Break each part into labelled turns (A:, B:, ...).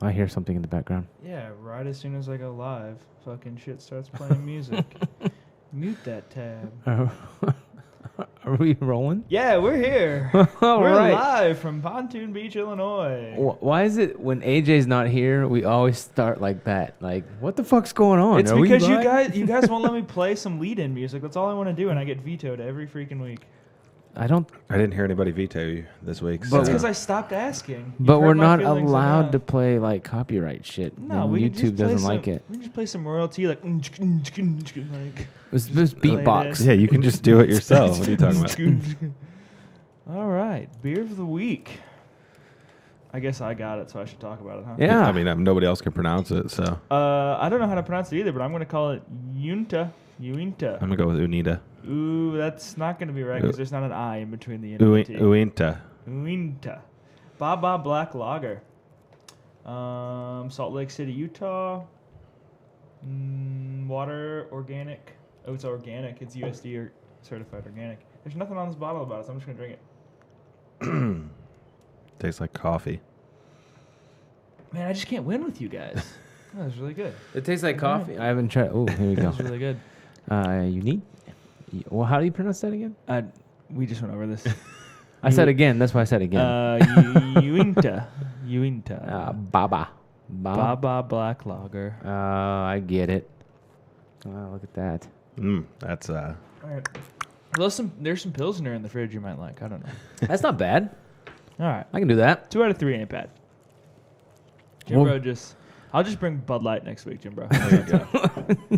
A: I hear something in the background.
B: Yeah, right as soon as I go live, fucking shit starts playing music. Mute that tab.
A: Are we rolling?
B: Yeah, we're here.
A: All
B: we're
A: right.
B: live from Pontoon Beach, Illinois.
A: Why is it when AJ's not here, we always start like that? Like, what the fuck's going on?
B: It's
A: Are we
B: because
A: live?
B: you guys won't let me play some lead-in music. That's all I want to do, and I get vetoed every freaking week.
A: I don't.
C: I didn't hear anybody veto you this week.
B: That's
C: So.
B: because I stopped asking.
A: But
B: You've
A: we're
B: hurt my
A: not
B: feelings
A: allowed
B: enough.
A: to play like copyright shit.
B: No,
A: and
B: we can
A: YouTube
B: just play
A: doesn't like
B: some-
A: it.
B: We can just play some royalty, like like.
A: It's just beatbox.
C: Yeah, you can just do it yourself. What are you talking about?
B: All right, beer of the week. I guess I got it, so I should talk about it, huh?
A: Yeah.
C: I mean, nobody else can pronounce it, so
B: I don't know how to pronounce it either, but I'm going to call it Uinta.
C: I'm gonna go with Unita.
B: Ooh, that's not going to be right because there's not an I in between the N and the T.
C: Uinta.
B: Uinta. Baba Black Lager. Salt Lake City, Utah. Water organic. Oh, it's organic. It's USD or certified organic. There's nothing on this bottle about it, so I'm just going to drink it.
C: Tastes like coffee.
B: Man, I just can't win with you guys. That was really good.
A: It tastes like coffee. I haven't tried. Oh, here we
B: That
A: go.
B: was really good.
A: You need. Well, how do you pronounce that again?
B: We just went over this.
A: I said again. That's why I said again.
B: Uinta. Uinta.
A: Baba.
B: Baba Black Lager.
A: I get it. Look at that.
C: That's
B: All right. There's some Pilsner in the fridge you might like. I don't know.
A: That's not bad.
B: All right.
A: I can do that.
B: 2 out of 3 ain't bad. Jimbro I'll just bring Bud Light next week, Jimbro.
C: there you go.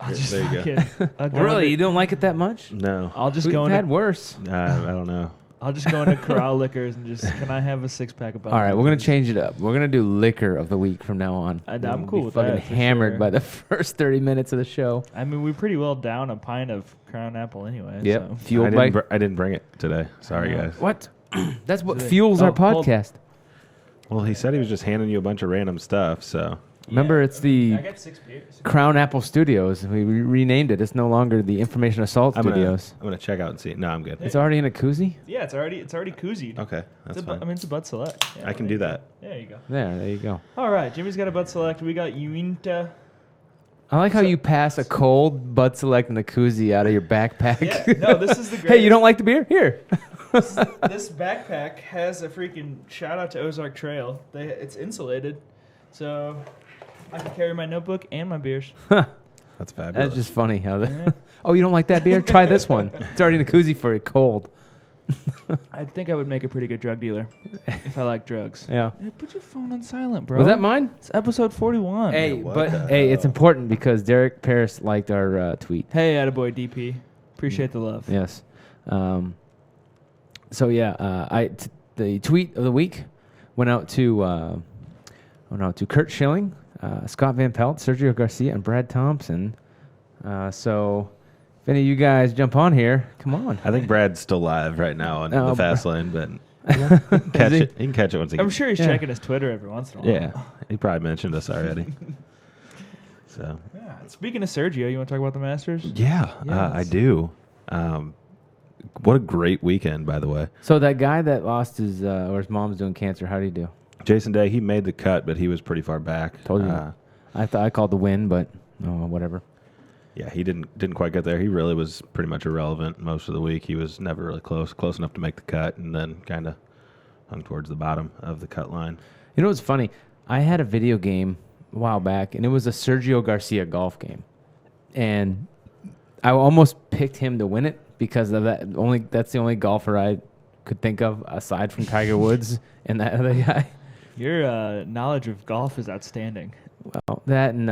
B: I'll just
C: There you go.
B: fucking-
A: Really? You don't like it that much?
C: No,
B: I'll just
A: We've
B: go
A: had
B: into
A: worse.
C: I don't know.
B: I'll just go into Corral Liquors and just can I have a 6-pack of Bud
A: All right,
B: Light,
A: we're gonna
B: please?
A: change it up. We're gonna do liquor of the week from now on.
B: I'm
A: We'll
B: cool
A: be
B: with
A: fucking
B: that, for
A: hammered
B: sure.
A: by the first 30 minutes of the show.
B: I mean, we pretty well down a pint of Crown Apple anyway.
A: Yep.
B: So.
A: Fueled by
C: I didn't bring it today. Sorry,
B: Oh.
C: guys.
A: what? That's what
B: Today.
A: fuels our
B: Oh, hold-
A: podcast.
C: Well, he said he was just handing you a bunch of random stuff, so.
A: Remember, it's the
B: I got 6 beers.
A: Crown Apple Studios. We renamed it. It's no longer the Information Assault
C: I'm
A: Studios.
C: gonna check out and see. No, I'm good.
A: It's already in a koozie.
B: Yeah, it's already koozied.
C: Okay, that's fine.
B: It's a Bud Select. Yeah,
C: I can do that.
B: There you go.
A: There you go.
B: All right, Jimmy's got a Bud Select. We got Uinta.
A: I like how you pass a cold Bud Select and a koozie out of your backpack.
B: Yeah, no, this is the greatest.
A: Hey, you don't like the beer? Here.
B: This backpack has a freaking shout out to Ozark Trail. It's insulated, so I can carry my notebook and my beers.
C: That's fabulous.
A: That's just funny how
B: Yeah.
A: that. Oh, you don't like that beer? Try this one. It's already in the koozie for it cold.
B: I think I would make a pretty good drug dealer if I like drugs.
A: Yeah.
B: Hey, put your phone on silent, bro.
A: Was that mine?
B: It's episode 41.
A: Hey,
C: what
A: but
C: the
A: hey, it's
C: hell?
A: important because Derek Paris liked our tweet.
B: Hey, attaboy DP. Appreciate the love.
A: Yes. So yeah, the tweet of the week went out to Kurt Schilling, Scott Van Pelt, Sergio Garcia, and Brad Thompson. So if any of you guys jump on here, come on.
C: I think Brad's still live right now on
A: Oh,
C: the fast lane, but
A: Is he?
C: he can catch it once he
B: I'm
C: gets.
B: sure he's
A: Yeah.
B: checking his Twitter every once in a while.
C: Yeah, he probably mentioned us already. So
B: Yeah. Speaking of Sergio, you want to talk about the Masters?
C: yeah, I
B: Yes.
C: do. What a great weekend, by the way.
A: So that guy that lost his or his mom's doing cancer, how did he do?
C: Jason Day, he made the cut, but he was pretty far back.
A: Told you. I thought I called the win, but whatever.
C: Yeah, he didn't quite get there. He really was pretty much irrelevant most of the week. He was never really close enough to make the cut, and then kind of hung towards the bottom of the cut line.
A: You know what's funny? I had a video game a while back, and it was a Sergio Garcia golf game, and I almost picked him to win it because of that. That's the only golfer I could think of aside from Tiger Woods and that other guy.
B: Your knowledge of golf is outstanding.
A: Well, that and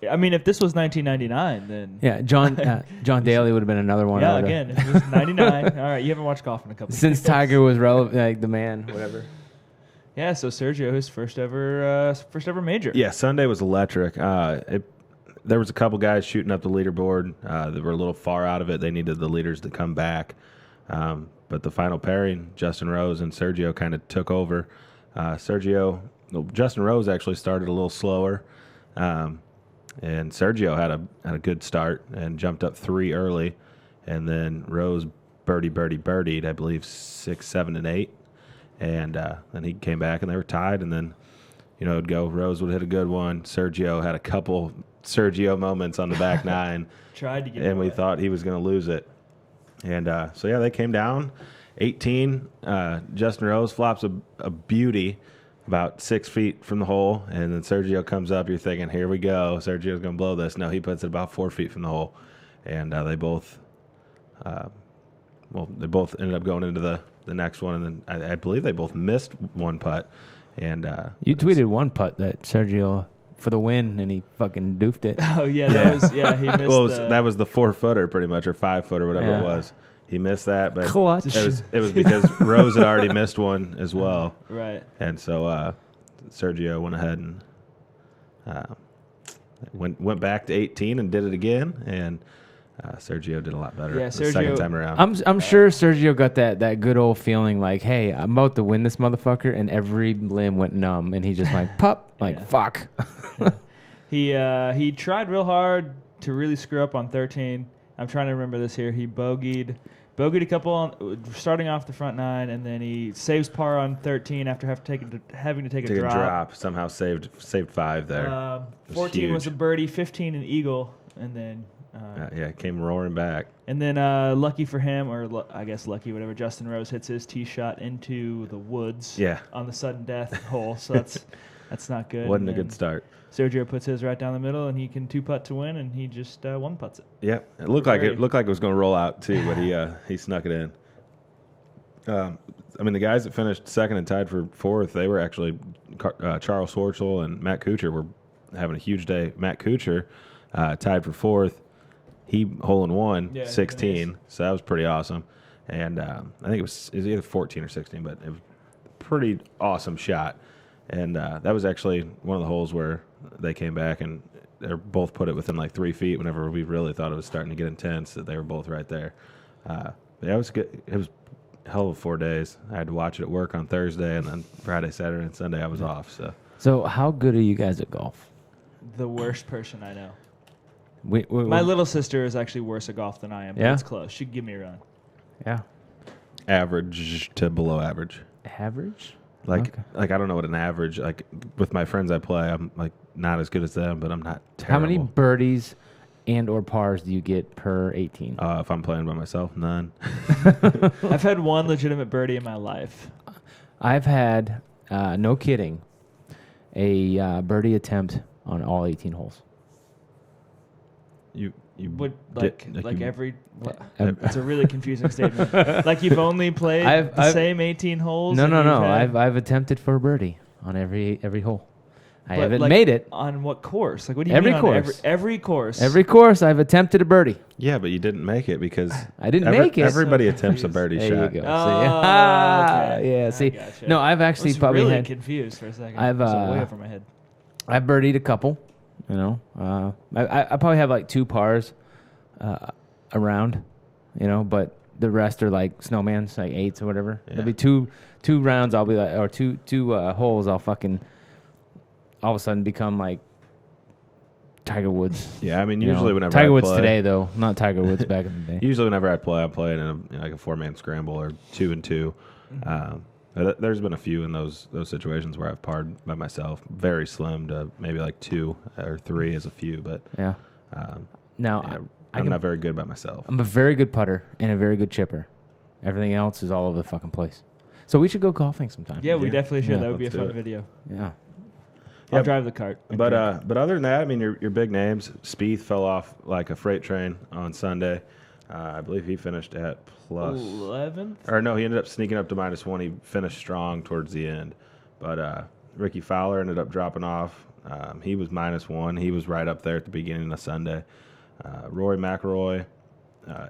B: I mean, if this was 1999, then
A: yeah, John Daly would have been another one.
B: yeah,
A: I would've-
B: again, if it was 99. All right, you haven't watched golf in a couple.
A: since
B: years.
A: Tiger was relevant, like the man, whatever.
B: Yeah, so Sergio, his first ever major.
C: Yeah, Sunday was electric. There was a couple guys shooting up the leaderboard. They were a little far out of it. They needed the leaders to come back. But the final pairing, Justin Rose and Sergio, kind of took over. Justin Rose actually started a little slower. And Sergio had a good start and jumped up 3 early. And then Rose birdied, I believe, 6, 7, and 8. And then he came back, and they were tied. And then it'd go. Rose would hit a good one. Sergio had a couple Sergio moments on the back nine.
B: Tried to get
C: and we
B: away.
C: thought he was going to lose it. And so, yeah, they came down 18. Justin Rose flops a beauty about 6 feet from the hole. And then Sergio comes up. You're thinking, here we go. Sergio's going to blow this. No, he puts it about 4 feet from the hole. And they both ended up going into the next one. And then I believe they both missed one putt. And
A: You tweeted one putt that Sergio for the win, and he fucking doofed it.
B: Oh yeah, he missed.
C: well, that was the 4-footer pretty much, or 5-footer, whatever it was. He missed that, but
A: Clutch.
C: it was because Rose had already missed one as well.
B: Right.
C: And so Sergio went ahead and went back to 18 and did it again, and Sergio did a lot better the second time around.
A: I'm sure Sergio got that good old feeling like, hey, I'm about to win this motherfucker, and every limb went numb, and he just like pop, like fuck.
B: He tried real hard to really screw up on 13. I'm trying to remember this here. He bogeyed a couple starting off the front nine, and then he saves par on 13 after having to take a drop.
C: Somehow saved 5 there.
B: 14 was a birdie, 15 an eagle, and then
C: came roaring back.
B: And then lucky for him, or I guess lucky, whatever, Justin Rose hits his tee shot into the woods on the sudden death hole. So that's not good.
C: Wasn't a good start.
B: Sergio puts his right down the middle, and he can 2-putt to win, and he just 1-putts it.
C: Yeah, it looked like it was going to roll out too, but he snuck it in. The guys that finished second and tied for fourth, they were actually Charles Schwartzel and Matt Kuchar were having a huge day. Matt Kuchar tied for fourth. He hole in one, 16, so that was pretty awesome. And I think it was either 14 or 16, but it was a pretty awesome shot. And that was actually one of the holes where they came back and they both put it within like 3 feet whenever we really thought it was starting to get intense, that they were both right there. It was good. It was a hell of 4 days. I had to watch it at work on Thursday, and then Friday, Saturday, and Sunday I was off.
A: So how good are you guys at golf?
B: The worst person I know.
A: My
B: little sister is actually worse at golf than I am, but it's close. She can give me a run.
A: Yeah.
C: Average to below average.
A: Average?
C: Like I don't know what an average, like with my friends I play, I'm like not as good as them, but I'm not terrible.
A: How many birdies and or pars do you get per 18?
C: If I'm playing by myself, none.
B: I've had one legitimate birdie in my life.
A: I've had, no kidding, a birdie attempt on all 18 holes.
C: You
B: would
C: you-
B: It's a really confusing statement. Like you've only played the same 18 holes.
A: No. I've attempted for a birdie on every hole. I haven't
B: like,
A: made it.
B: On what course? Like what do you mean? Every course.
A: Every course I've attempted a birdie.
C: Yeah, but you didn't make it because
A: I didn't make it.
C: Everybody attempts a birdie
A: there
C: shot.
A: You go.
B: Okay.
A: Yeah. See,
B: gotcha.
A: no, I've actually probably
B: really
A: had.
B: confused for a second.
A: I've
B: It was way over my head.
A: I've birdied a couple. You know, I probably have like 2 pars around. You know, but the rest are like snowmans, like 8s or whatever.
C: Yeah.
A: There'll be two rounds. I'll be like, or two holes. I'll fucking all of a sudden become like Tiger Woods.
C: Yeah, I mean, usually whenever
A: Tiger
C: I
A: Woods
C: play,
A: today though, not Tiger Woods back in the day.
C: Usually whenever I play, I'm playing in like a 4-man scramble or 2 and 2. There's been a few in those situations where I've parred by myself, very slim to maybe like 2 or 3 as a few, but
A: Yeah. Now
C: I'm not very good by myself.
A: I'm a very good putter and a very good chipper. Everything else is all over the fucking place. So we should go golfing sometime.
B: Yeah, we definitely should.
A: Yeah,
B: That would be a
C: let's do
B: fun
C: it.
B: video.
A: Yeah.
B: I'll drive the cart.
C: But other than that, I mean, your big names. Spieth fell off like a freight train on Sunday. I believe he finished at plus
B: 11th?
C: Or no, he ended up sneaking up to -1. He finished strong towards the end. But Ricky Fowler ended up dropping off. He was -1. He was right up there at the beginning of Sunday. Rory McIlroy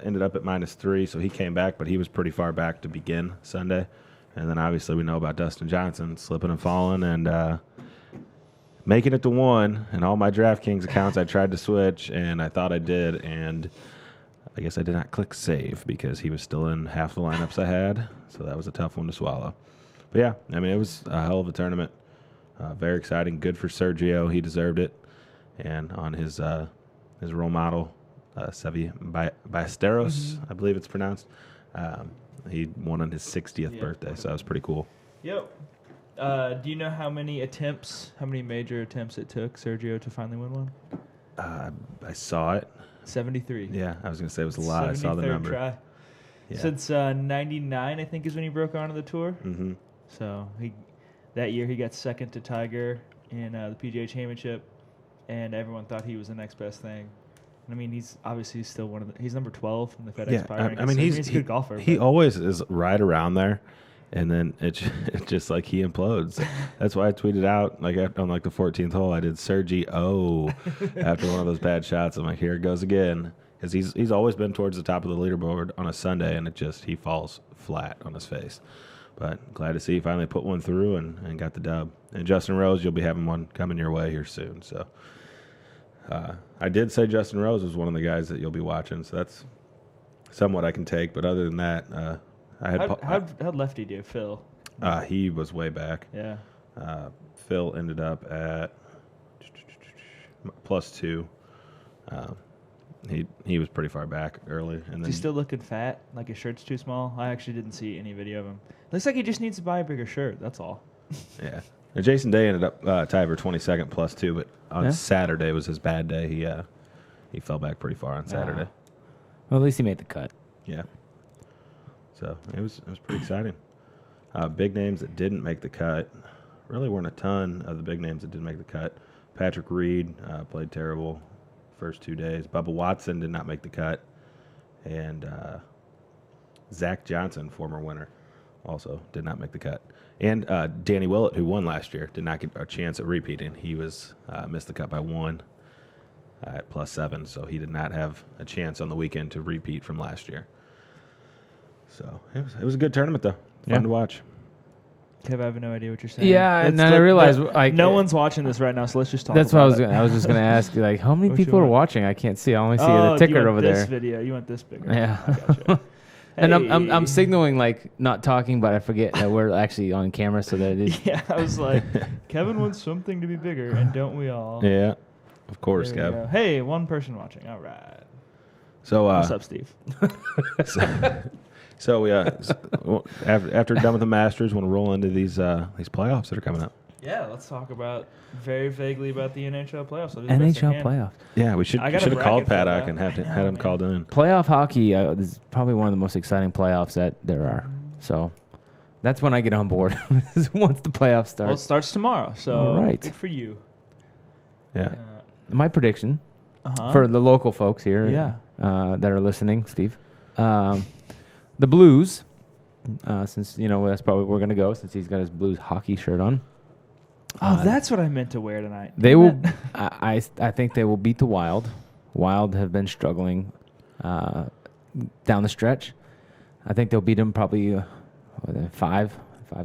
C: ended up at -3, so he came back, but he was pretty far back to begin Sunday. And then obviously we know about Dustin Johnson slipping and falling and making it to 1. And all my DraftKings accounts I tried to switch, and I thought I did, and I guess I did not click save because he was still in half the lineups I had, so that was a tough one to swallow. But yeah, I mean, it was a hell of a tournament. Very exciting. Good for Sergio. He deserved it. And on his role model, Sevi Ballesteros, I believe it's pronounced, he won on his 60th birthday, so that was pretty cool.
B: Yep. Do you know how many major attempts it took Sergio to finally win one?
C: I saw it.
B: 73.
C: Yeah, I was going to say it was a lot. I saw the
B: 73rd
C: number.
B: Try.
C: Yeah.
B: Since 99, I think, is when he broke onto the tour.
C: Mm-hmm.
B: So that year he got second to Tiger in the PGA Championship, and everyone thought he was the next best thing. I mean, he's obviously still he's number 12 in the FedEx Power Rankings.
C: I mean, he's
B: a good golfer.
C: He always is right around there, and then it's just like he implodes. That's why I tweeted out on the 14th hole, I did Sergio after one of those bad shots. I'm like, here it goes again, because he's always been towards the top of the leaderboard on a Sunday, and he falls flat on his face. But glad to see he finally put one through and got the dub. And Justin Rose, you'll be having one coming your way here soon. So I did say Justin Rose was one of the guys that you'll be watching, so that's somewhat I can take. But other than that,
B: how'd Lefty do, Phil?
C: He was way back.
B: Yeah.
C: Phil ended up at +2. He was pretty far back early. And then
B: Is he still looking fat? Like his shirt's too small? I actually didn't see any video of him. Looks like he just needs to buy a bigger shirt. That's all.
C: Yeah. And Jason Day ended up tied for 22nd +2, but on Saturday was his bad day. He fell back pretty far on Saturday.
A: Well, at least he made the cut.
C: Yeah. So it was pretty exciting. Big names that didn't make the cut. Really weren't a ton of the big names that didn't make the cut. Patrick Reed played terrible first 2 days. Bubba Watson did not make the cut. And Zach Johnson, former winner, also did not make the cut. And Danny Willett, who won last year, did not get a chance at repeating. He was missed the cut by 1 at +7, so he did not have a chance on the weekend to repeat from last year. So it was a good tournament, though. Fun to watch.
B: Kev, I have no idea what you're saying.
A: Yeah, and then I realized
B: no one's watching this right now, so let's just talk.
A: That's
B: about
A: what I was just gonna ask you, how many people are watching? I can't see. I only see the
B: you
A: ticker
B: want
A: over
B: this
A: there.
B: Video. You want this bigger?
A: Yeah.
B: I gotcha.
A: And I'm signaling not talking, but I forget that we're actually on camera, so that it is.
B: Yeah, I was like, Kevin wants something to be bigger, and don't we all?
C: Yeah, of course,
B: There we
C: Kev.
B: go. Hey, one person watching. All right.
C: So
B: What's up, Steve?
C: So after done with the Masters, want to roll into these playoffs that are coming up.
B: Yeah, let's talk very vaguely about the NHL playoffs.
A: NHL playoffs.
C: Yeah, we should have called Paddock and had him
B: man.
C: called in.
A: Playoff hockey is probably one of the most exciting playoffs that there are. So that's when I get on board, once the playoffs start.
B: Well, it starts tomorrow, so
A: All right.
B: good for you.
C: Yeah.
A: My prediction for the local folks here that are listening, Steve. The Blues, since, that's probably where we're going to go, since he's got his Blues hockey shirt on.
B: Oh, that's what I meant to wear tonight.
A: They will. I think they will beat the Wild. Wild have been struggling down the stretch. I think they'll beat them probably 5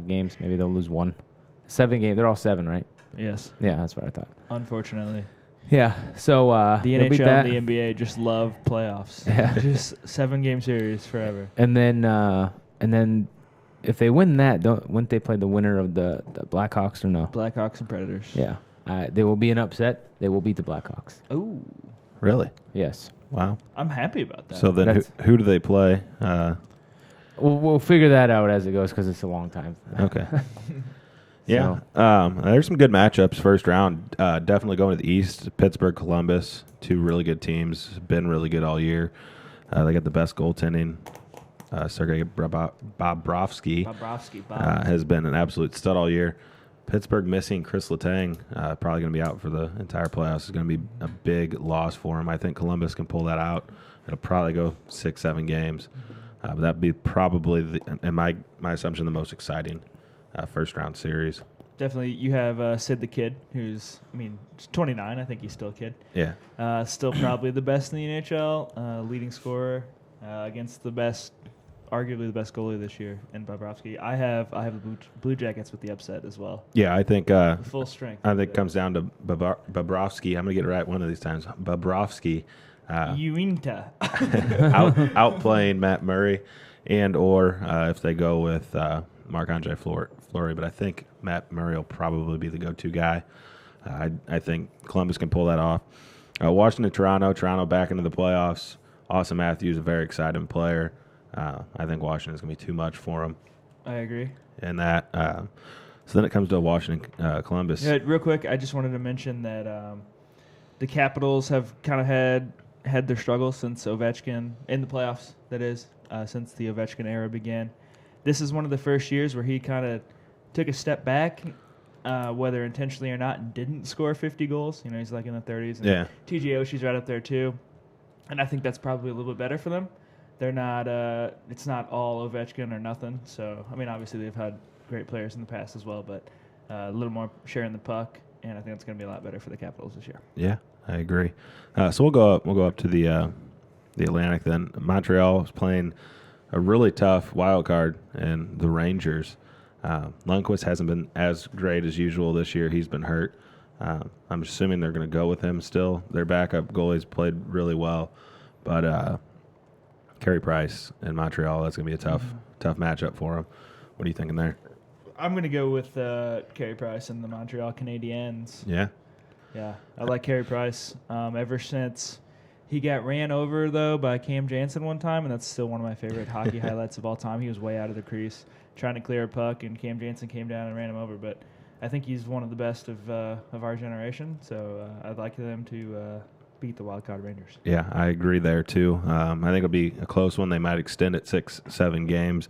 A: games. Maybe they'll lose 1. 7 games. They're all 7, right?
B: Yes.
A: Yeah, that's what I thought.
B: Unfortunately.
A: Yeah. So
B: the NHL and the NBA just love playoffs.
A: Yeah.
B: Just 7-game series forever.
A: And then if they win that, wouldn't they play the winner of the Blackhawks or no?
B: Blackhawks and Predators.
A: Yeah. They will be an upset. They will beat the Blackhawks.
B: Ooh.
C: Really?
A: Yes.
C: Wow.
B: I'm happy about that.
C: So then who do they play?
A: We'll figure that out as it goes because it's a long time.
C: Okay. Yeah. There's some good matchups first round. Definitely going to the East. Pittsburgh, Columbus, 2 really good teams. Been really good all year. They got the best goaltending. Sergei Bobrovsky has been an absolute stud all year. Pittsburgh missing Chris Letang, probably going to be out for the entire playoffs. It's going to be a big loss for him. I think Columbus can pull that out. It'll probably go 6-7 games. But that'd be probably, in my assumption, the most exciting first round series.
B: Definitely, you have Sid the Kid, who's 29. I think he's still a kid.
C: Yeah.
B: Still probably the best in the NHL, leading scorer against arguably the best goalie this year in Bobrovsky. I have the Blue Jackets with the upset as well.
C: Yeah, I think
B: full strength.
C: I think it comes down to Bobrovsky. I'm gonna get it right one of these times. Bobrovsky.
B: Uinta.
C: outplaying Matt Murray, or if they go with Marc-Andre Fleury, but I think Matt Murray will probably be the go-to guy. I think Columbus can pull that off. Washington, Toronto back into the playoffs. Austin Matthews, a very exciting player. I think Washington's going to be too much for him.
B: I agree.
C: And that So then it comes to Washington, Columbus.
B: Yeah, real quick, I just wanted to mention that the Capitals have kind of had their struggles since Ovechkin in the playoffs. That is, since the Ovechkin era began. This is one of the first years where he kind of took a step back, whether intentionally or not, and didn't score 50 goals. You know, he's like in the 30s. And
C: Yeah.
B: TJ Oshie's right up there too, and I think that's probably a little bit better for them. They're not. It's not all Ovechkin or nothing. So I mean, obviously they've had great players in the past as well, but a little more sharing the puck, and I think it's going to be a lot better for the Capitals this year.
C: Yeah, I agree. So we'll go up. We'll go up to the Atlantic then. Montreal is playing a really tough wild card, and the Rangers. Lundqvist hasn't been as great as usual this year. He's been hurt. I'm assuming they're going to go with him still. Their backup goalie's played really well, but Carey Price in Montreal, that's going to be a tough matchup for him. What are you thinking there?
B: I'm going to go with Carey Price and the Montreal Canadiens.
C: Yeah.
B: Yeah, I like Carey Price. Ever since he got ran over, though, by Cam Janssen one time, and that's still one of my favorite hockey highlights of all time. He was way out of the crease trying to clear a puck, and Cam Janssen came down and ran him over. But I think he's one of the best of our generation, so I'd like them to beat the Wildcard Rangers.
C: Yeah, I agree there, too. I think it'll be a close one. They might extend it 6-7 games,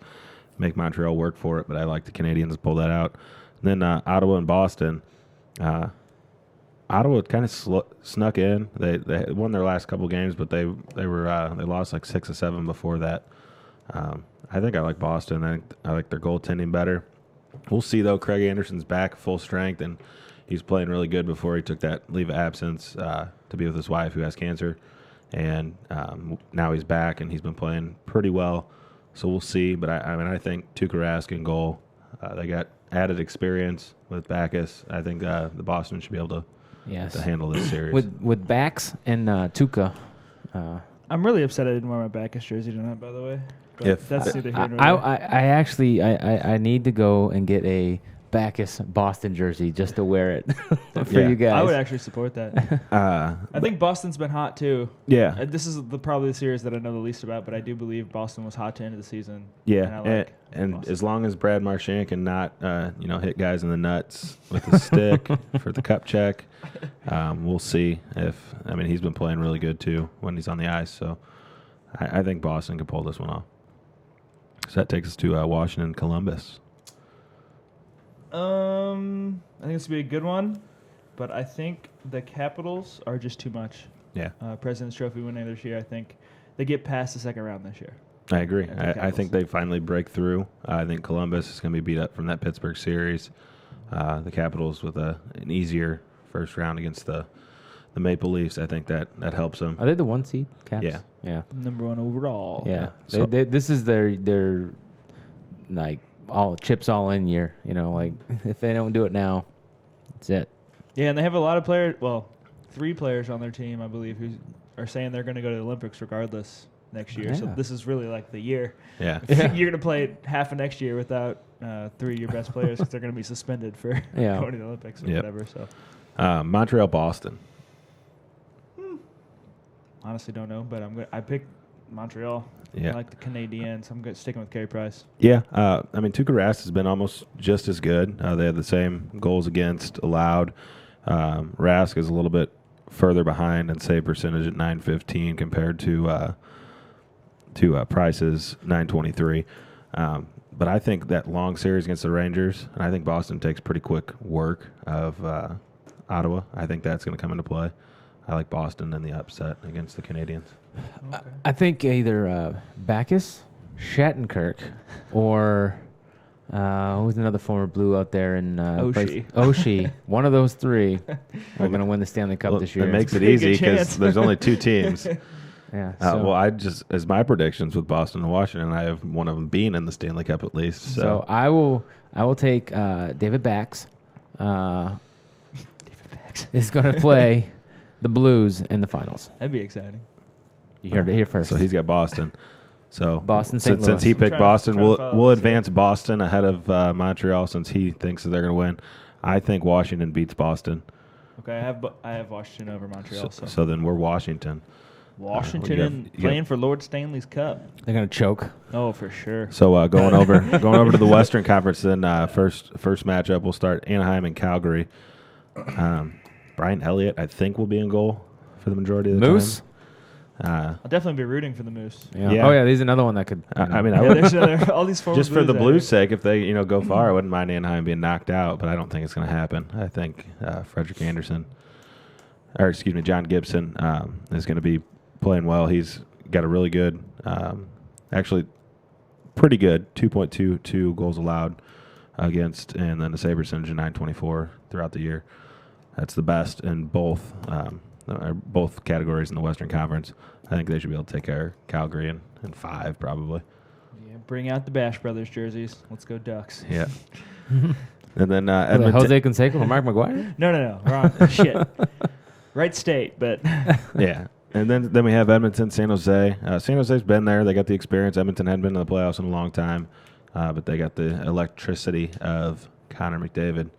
C: make Montreal work for it, but I like the Canadiens to pull that out. And then Ottawa and Boston. Ottawa kind of snuck in. They won their last couple games, but they lost like 6 or 7 before that. I think I like Boston. I like their goaltending better. We'll see though. Craig Anderson's back full strength, and he's playing really good before he took that leave of absence to be with his wife who has cancer, and now he's back and he's been playing pretty well. So we'll see. But I think Tuukka Rask in goal. They got added experience with Backus. I think the Boston should be able to handle this series.
A: With Bax and Tuukka.
B: I'm really upset I didn't wear my Backus jersey tonight, by the way. But that's neither here nor there.
A: I actually need to go and get a Backus Boston jersey just to wear it for you guys.
B: I would actually support that. I think Boston's been hot too.
C: Yeah.
B: This is probably the series that I know the least about, but I do believe Boston was hot to end of the season.
C: Yeah, and as long as Brad Marchand can not hit guys in the nuts with the stick for the cup check, we'll see he's been playing really good too when he's on the ice. So I think Boston can pull this one off. So that takes us to Washington, Columbus.
B: I think it's going to be a good one, but I think the Capitals are just too much.
C: Yeah.
B: President's Trophy winner this year, I think they get past the second round this year.
C: I agree. I think they finally break through. I think Columbus is going to be beat up from that Pittsburgh series. The Capitals with an easier first round against the Maple Leafs. I think that helps them.
A: Are they the 1 seed? Caps?
C: Yeah.
B: Number 1 overall.
A: Yeah.
C: So,
A: This is their like all chips all in year. Like if they don't do it now, that's it.
B: Yeah, and they have a lot of players. Well, 3 players on their team, I believe, who are saying they're going to go to the Olympics regardless next year.
A: Yeah.
B: So this is really like the year.
C: Yeah.
B: You're going to play half of next year without 3 of your best players because they're going to be suspended for going to the Olympics or whatever. So
C: Montreal, Boston.
B: Honestly, don't know, but I picked Montreal.
C: Yeah.
B: I like the Canadiens. I'm sticking with Carey Price.
C: Yeah. Tuukka Rask has been almost just as good. They had the same goals against allowed. Rask is a little bit further behind in save percentage at .915 compared to Price's .923. But I think that long series against the Rangers, and I think Boston takes pretty quick work of Ottawa. I think that's going to come into play. I like Boston in the upset against the Canadiens.
B: Okay.
A: I think either Backus, Shattenkirk, or who's another former Blue out there in Oshie. One of those 3 are going to win the Stanley Cup this year.
C: It makes it easy because there's only 2 teams.
A: Yeah.
C: As my predictions with Boston and Washington, I have one of them being in the Stanley Cup at least.
A: So I will take David Bax. David Bax is going to play the Blues in the finals.
B: That'd be exciting.
A: You heard it here first.
C: So he's got Boston. So
A: Boston, St. Louis.
C: Since he picked Boston, we'll
B: follow
C: advance Boston ahead of Montreal since he thinks that they're going to win. I think Washington beats Boston.
B: Okay, I have Washington over Montreal.
C: So then we're Washington.
B: Washington playing for Lord Stanley's Cup.
A: They're gonna choke.
B: Oh, for sure.
C: So going over to the Western Conference, then first matchup we'll start Anaheim and Calgary. Brian Elliott, I think, will be in goal for the majority of the
A: Moose.
C: time.
B: I'll definitely be rooting for the Moose.
C: Yeah.
A: Oh yeah, he's another one that could.
C: I mean,
B: There's all these former
C: just for the
B: out
C: Blues'
B: there.
C: sake, if they go far, I wouldn't mind Anaheim being knocked out, but I don't think it's going to happen. I think John Gibson is going to be playing well. He's got a really good, actually pretty good 2.22 goals allowed against, and then a save percentage of .924 throughout the year. That's the best in both categories in the Western Conference. I think they should be able to take care of Calgary in 5 probably.
B: Yeah, bring out the Bash Brothers jerseys. Let's go Ducks.
C: Yeah. And then
A: Edmonton. Jose Canseco or Mark McGuire.
B: No. Wrong. Shit. Right state, but.
C: Yeah. And then we have Edmonton, San Jose. San Jose's been there. They got the experience. Edmonton hadn't been in the playoffs in a long time, but they got the electricity of Connor McDavid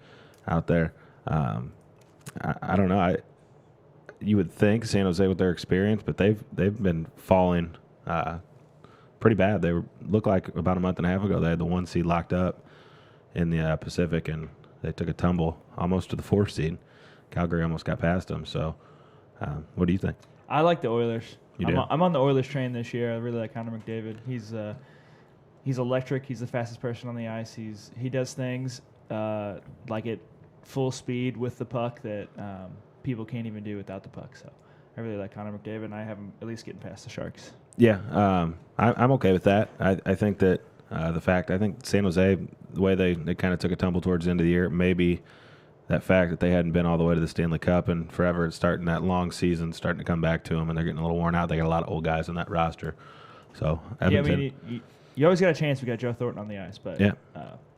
C: out there. I don't know. You would think San Jose with their experience, but they've been falling pretty bad. They looked like about a month and a half ago they had the 1 seed locked up in the Pacific, and they took a tumble almost to the 4th seed. Calgary almost got past them. So, what do you think?
B: I like the Oilers.
C: You do?
B: I'm on the Oilers train this year. I really like Connor McDavid. He's electric. He's the fastest person on the ice. He does things like at full speed with the puck that people can't even do without the puck. So I really like Connor McDavid, and I have him at least getting past the Sharks.
C: Yeah, I'm okay with that. I think that I think San Jose, the way they kind of took a tumble towards the end of the year, maybe that fact that they hadn't been all the way to the Stanley Cup and forever, it's starting that long season, starting to come back to them, and they're getting a little worn out. They got a lot of old guys on that roster. So Edmonton,
B: yeah, I mean, you always got a chance. We got Joe Thornton on the ice, but
C: yeah.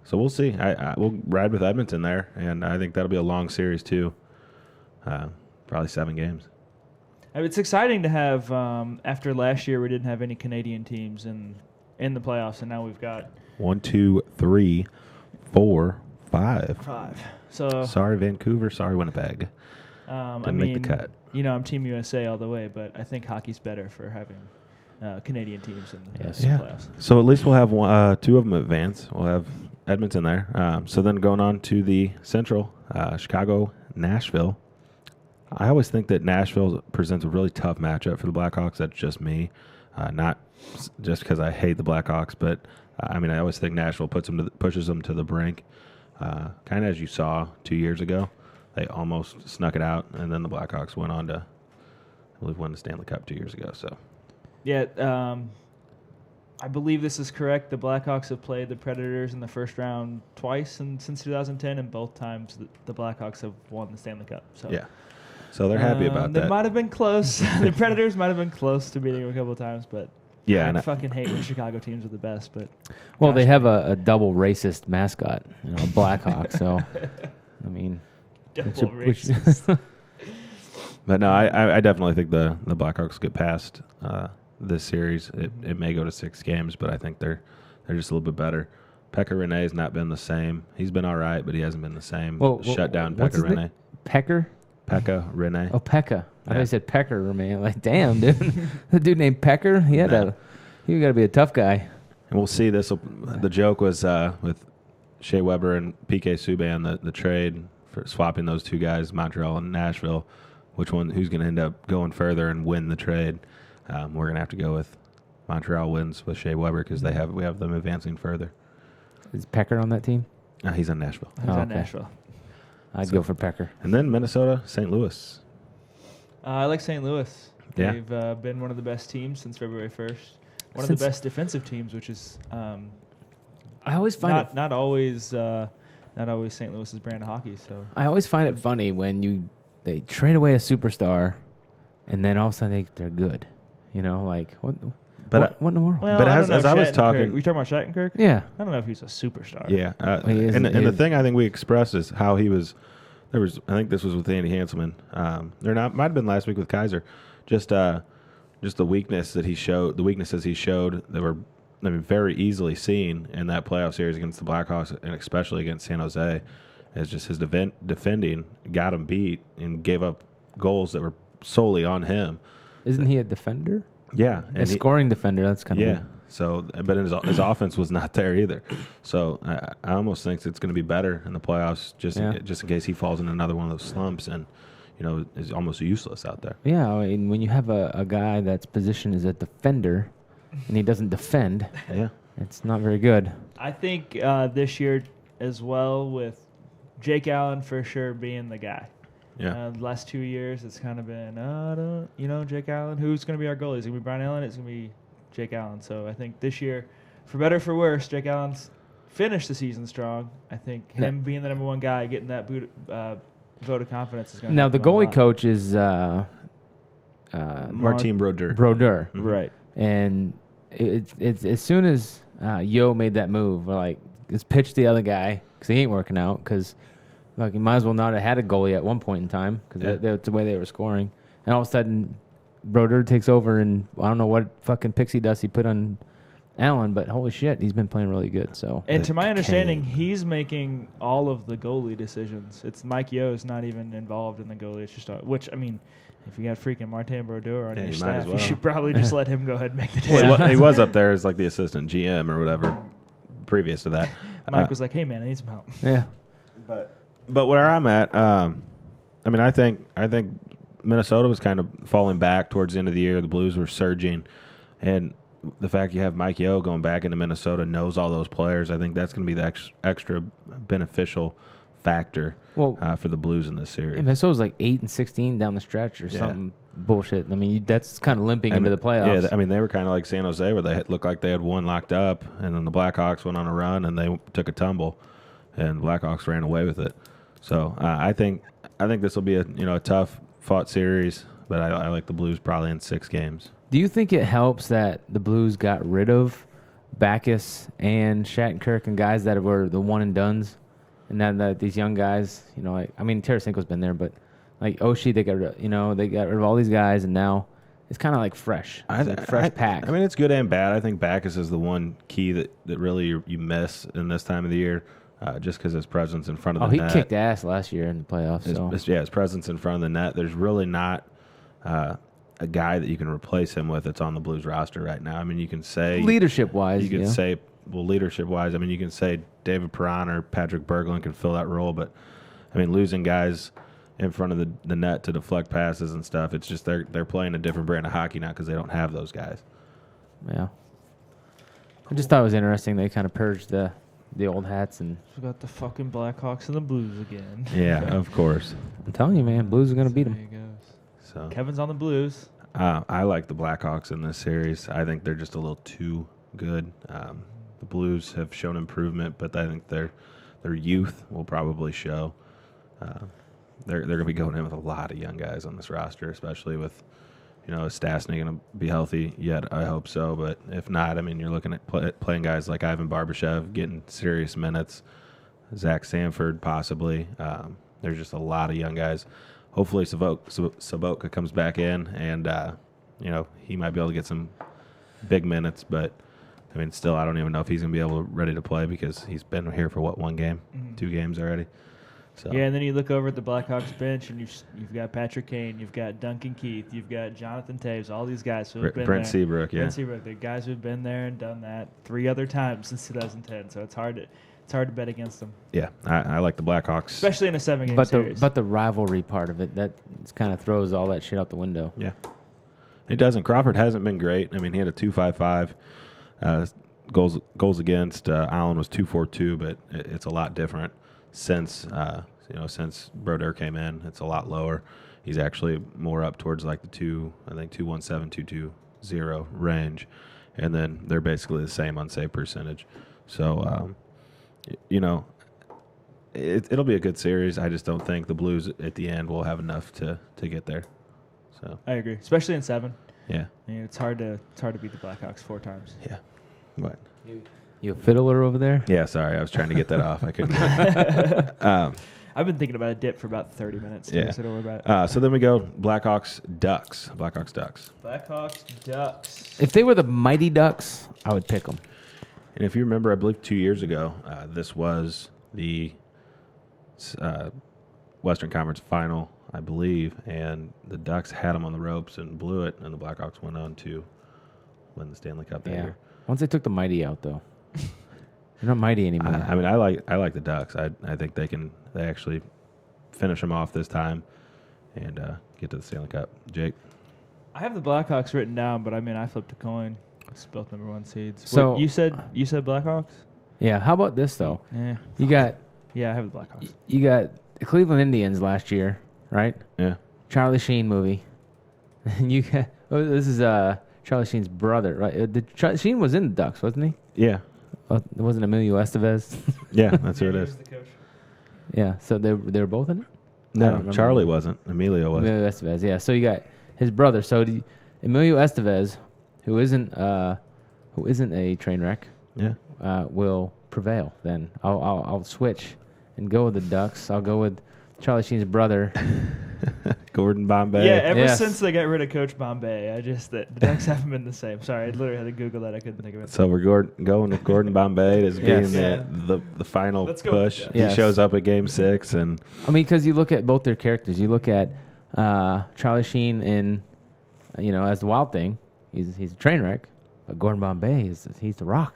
C: So we'll see. We'll ride with Edmonton there, and I think that'll be a long series too. Probably 7 games.
B: It's exciting to have. After last year, we didn't have any Canadian teams in the playoffs, and now we've got
C: 1, 2, 3, 4, 5.
B: 5. So
C: sorry, Vancouver. Sorry, Winnipeg. Didn't make the cut.
B: I'm Team USA all the way, but I think hockey's better for having Canadian teams in the
A: Yes.
B: playoffs.
C: So at least we'll have 2 of them advance. We'll have Edmonton there. So then going on to the Central, Chicago, Nashville. I always think that Nashville presents a really tough matchup for the Blackhawks. That's just me, not just because I hate the Blackhawks, but I always think Nashville pushes them to the brink. Kind of as you saw 2 years ago, they almost snuck it out, and then the Blackhawks went on to, I believe, win the Stanley Cup 2 years ago. So,
B: yeah, I believe this is correct. The Blackhawks have played the Predators in the first round twice since 2010, and both times the Blackhawks have won the Stanley Cup. So
C: yeah. So they're happy about that.
B: They might have been close. The Predators might have been close to beating them a couple of times, but
C: Yeah,
B: I fucking hate when Chicago teams are the best. But
A: Well, they have a double racist mascot, Blackhawk. So, I mean,
B: double
A: which-
B: racist.
C: But no, I definitely think the Blackhawks get past this series. It may go to 6 games, but I think they're just a little bit better. Pekka Rinne has not been the same. He's been all right, but he hasn't been the same. Shut down
A: what's
C: Pekka
A: his
C: Rinne.
A: name? Pecker?
C: Pekka Rinne.
A: Oh, Pekka. I thought
C: Yeah.
A: you said Pecker, man. I'm like, damn, dude. The dude named Pecker? He got to be a tough guy.
C: And we'll see this. The joke was with Shea Weber and PK Subban, the trade for swapping those 2 guys, Montreal and Nashville. Who's going to end up going further and win the trade? We're going to have to go with Montreal wins with Shea Weber because we have them advancing further.
A: Is Pecker on that team?
C: He's in Nashville.
B: He's on
A: okay.
B: Nashville.
A: I'd go for Pecker.
C: And then Minnesota, St. Louis.
B: I like St. Louis.
C: Yeah.
B: They've been one of the best teams since February 1st. One of
A: Since-
B: the best defensive teams, which is
A: I always find
B: not always St. Louis's brand of hockey. So
A: I always find it funny when they trade away a superstar, and then all of a sudden they're good. Like what?
C: But
A: what in the world?
B: well,
C: But
B: I
C: as
B: don't know
C: I was
B: Shattenkirk.
C: talking-
B: Were you talking about Shattenkirk?
A: Yeah.
B: I don't know if he's a superstar.
C: Yeah.
A: He is-
C: And
A: he
C: the
A: is.
C: thing I think we expressed is how he was. I think this was with Andy Hanselman. Might have been last week with Kaiser. Just the weakness that he showed. The weaknesses he showed that were very easily seen in that playoff series against the Blackhawks, and especially against San Jose, is just his defending got him beat and gave up goals that were solely on him.
A: Isn't he a defender?
C: Yeah,
A: A scoring defender. That's kind of
C: yeah. So, but his offense was not there either. So I almost think it's going to be better in the playoffs, just in case he falls in another one of those slumps and is almost useless out there.
A: Yeah, I mean, when you have a guy that's position is a defender, and he doesn't defend, it's not very good.
B: I think this year as well, with Jake Allen for sure being the guy.
C: Yeah.
B: The last 2 years, it's kind of been, Jake Allen. Who's going to be our goalie? Is it going to be Brian Allen? It's going to be Jake Allen. So I think this year, for better or for worse, Jake Allen's finished the season strong. I think him being the number one guy, getting that vote of confidence is going to
A: Now, the goalie coach is
C: Martin Brodeur.
A: Mm-hmm.
B: Right.
A: And it's as soon as Yo made that move, we're like, let's pitch the other guy because he ain't working out because you might as well not have had a goalie at one point in time because that's the way they were scoring. And all of a sudden, Brodeur takes over, and I don't know what fucking pixie dust he put on Allen, but holy shit, he's been playing really good. So,
B: and to my understanding, he's making all of the goalie decisions. It's Mike Yo's not even involved in the goalie. It's just which I mean, if you got freaking Martin Brodeur on your staff, you should probably just let him go ahead and make the decision.
C: Well, he was up there as like the assistant GM or whatever previous to that.
B: Mike was like, "Hey man, I need some help."
A: Yeah,
C: but where I'm at, I mean, I think Minnesota was kind of falling back towards the end of the year. The Blues were surging, and the fact you have Mike Yeo going back into Minnesota, knows all those players, I think that's going to be the extra beneficial factor for the Blues in this series.
A: Minnesota's like 8-16 down the stretch or something bullshit. I mean, that's kind of limping into the playoffs.
C: Yeah, I mean, they were kind of like San Jose where they looked like they had one locked up, and then the Blackhawks went on a run and they took a tumble, and the Blackhawks ran away with it. So I think this will be a tough fought series, but I like the Blues probably in 6 games.
A: Do you think it helps that the Blues got rid of Backus and Shattenkirk and guys that were the one and dones, and then that these young guys, Tarasenko's been there, but like Oshie, they got rid of all these guys, and now it's kind of like fresh. It's a fresh pack.
C: I mean, it's good and bad. I think Backus is the one key that really you miss in this time of the year, just because his presence in front of the net.
A: He kicked ass last year in the playoffs.
C: His presence in front of the net. There's really not a guy that you can replace him with that's on the Blues roster right now. I mean, you can say
A: leadership-wise.
C: You can say, leadership-wise, I mean, you can say David Perron or Patrick Berglund can fill that role, but I mean, losing guys in front of the net to deflect passes and stuff, it's just they're playing a different brand of hockey now because they don't have those guys.
A: Yeah. I just thought it was interesting. They kind of purged the old hats and.
B: We got the fucking Blackhawks and the Blues again.
C: Yeah, of course.
A: I'm telling you, man, Blues are gonna beat them.
B: There you go.
C: So
B: Kevin's on the Blues.
C: I like the Blackhawks in this series. I think they're just a little too good. The Blues have shown improvement, but I think their youth will probably show. They're going to be going in with a lot of young guys on this roster, especially with, is Stastny going to be healthy yet? I hope so, but if not, I mean, you're looking at playing guys like Ivan Barbashev getting serious minutes, Zach Sanford possibly. There's just a lot of young guys. Hopefully Sobotka comes back in and, he might be able to get some big minutes, but I mean, still, I don't even know if he's going to be ready to play because he's been here for, 1 game, 2 games already. So.
B: Yeah, and then you look over at the Blackhawks bench, and you've got Patrick Kane, you've got Duncan Keith, you've got Jonathan Taves, all these guys who have been
C: Brent
B: there.
C: Seabrook, yeah.
B: Brent Seabrook, the guys who have been there and done that 3 other times since 2010. So it's hard to bet against them.
C: Yeah, I like the Blackhawks,
B: especially in a 7-game series.
A: But the rivalry part of it that kind of throws all that shit out the window.
C: Yeah, it doesn't. Crawford hasn't been great. I mean, he had a 2.55 goals against. Allen was 2.42, but it's a lot different since since Brodeur came in. It's a lot lower. He's actually more up towards like the 2.17, 2.20 range, and then they're basically the same on save percentage. So, it'll be a good series. I just don't think the Blues at the end will have enough to get there. So
B: I agree, especially in 7.
C: Yeah,
B: I mean, it's hard to beat the Blackhawks 4 times.
C: Yeah, what?
A: You a fiddler over there?
C: Yeah, sorry, I was trying to get that off. I couldn't.
B: I've been thinking about a dip for about 30 minutes.
C: Yeah.
B: So don't worry about it.
C: So then we go Blackhawks Ducks. Blackhawks Ducks.
B: Blackhawks Ducks.
A: If they were the Mighty Ducks, I would pick them.
C: And if you remember, I believe 2 years ago, this was the Western Conference Final, I believe, and the Ducks had them on the ropes and blew it, and the Blackhawks went on to win the Stanley Cup that year.
A: Once they took the Mighty out, though, they're not mighty anymore.
C: I mean, I like the Ducks. I think they actually finish them off this time and get to the Stanley Cup. Jake,
B: I have the Blackhawks written down, but I mean, I flipped a coin. It's both number 1 seeds.
A: So
B: Wait, you said Blackhawks?
A: Yeah. How about this though?
B: Yeah.
A: I
B: have the Blackhawks.
A: You got the Cleveland Indians last year, right?
C: yeah,
A: Charlie Sheen movie. And you got this is Charlie Sheen's brother, right? Sheen was in the Ducks, wasn't he?
C: yeah,
A: It wasn't Emilio Estevez.
C: yeah. That's who it is.
B: The coach.
A: Yeah. So they were both in it. I don't
C: No,
A: remember.
C: Charlie wasn't. Emilio was.
A: Emilio Estevez. Yeah. So you got his brother. So Emilio Estevez, who isn't a train wreck,
C: Yeah.
A: will prevail. Then I'll switch and go with the Ducks. I'll go with Charlie Sheen's brother.
C: Gordon Bombay.
B: Yeah, ever
A: Yes.
B: since they got rid of Coach Bombay, the Ducks haven't been the same. Sorry, I literally had to Google that. I couldn't think of it.
C: So we're going with Gordon Bombay as being
A: Yes.
C: the final
B: Let's go with
C: push.
B: that.
A: Yes.
C: He shows up at Game 6, and
A: I mean, because you look at both their characters. You look at Charlie Sheen in, as the Wild Thing. He's a train wreck. But Gordon Bombay he's the Rock,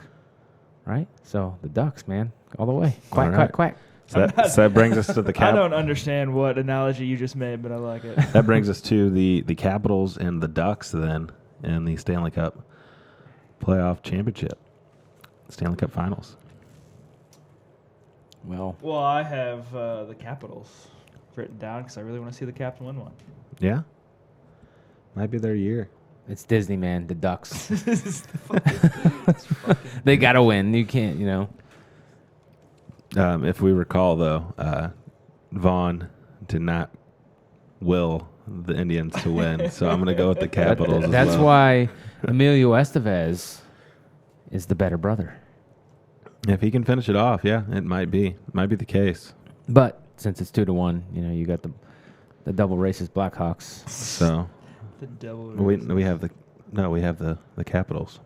A: right? So the Ducks, man, all the way. Quack,
C: All
A: quack,
C: right.
A: quack.
C: so that brings us to the
B: I
C: Cap.
B: don't understand what analogy you just made, but I like it.
C: That brings us to the Capitals and the Ducks then in the Stanley Cup playoff championship, Stanley Cup Finals.
A: Well,
B: Well, I have the Capitals written down because I really want to see the Caps win one.
C: Yeah, might be their year.
A: it's Disney, man. The Ducks.
B: This is the fucking
A: They gotta win. You can't,
C: If we recall, though, Vaughn did not will the Indians to win, so I'm going to go with the Capitals.
A: That's
C: as well.
A: why Emilio Estevez is the better brother.
C: If he can finish it off, yeah, it might be the case.
A: But since it's 2-1, you got the double racist Blackhawks.
C: So
B: the devil.
C: we have the Capitals.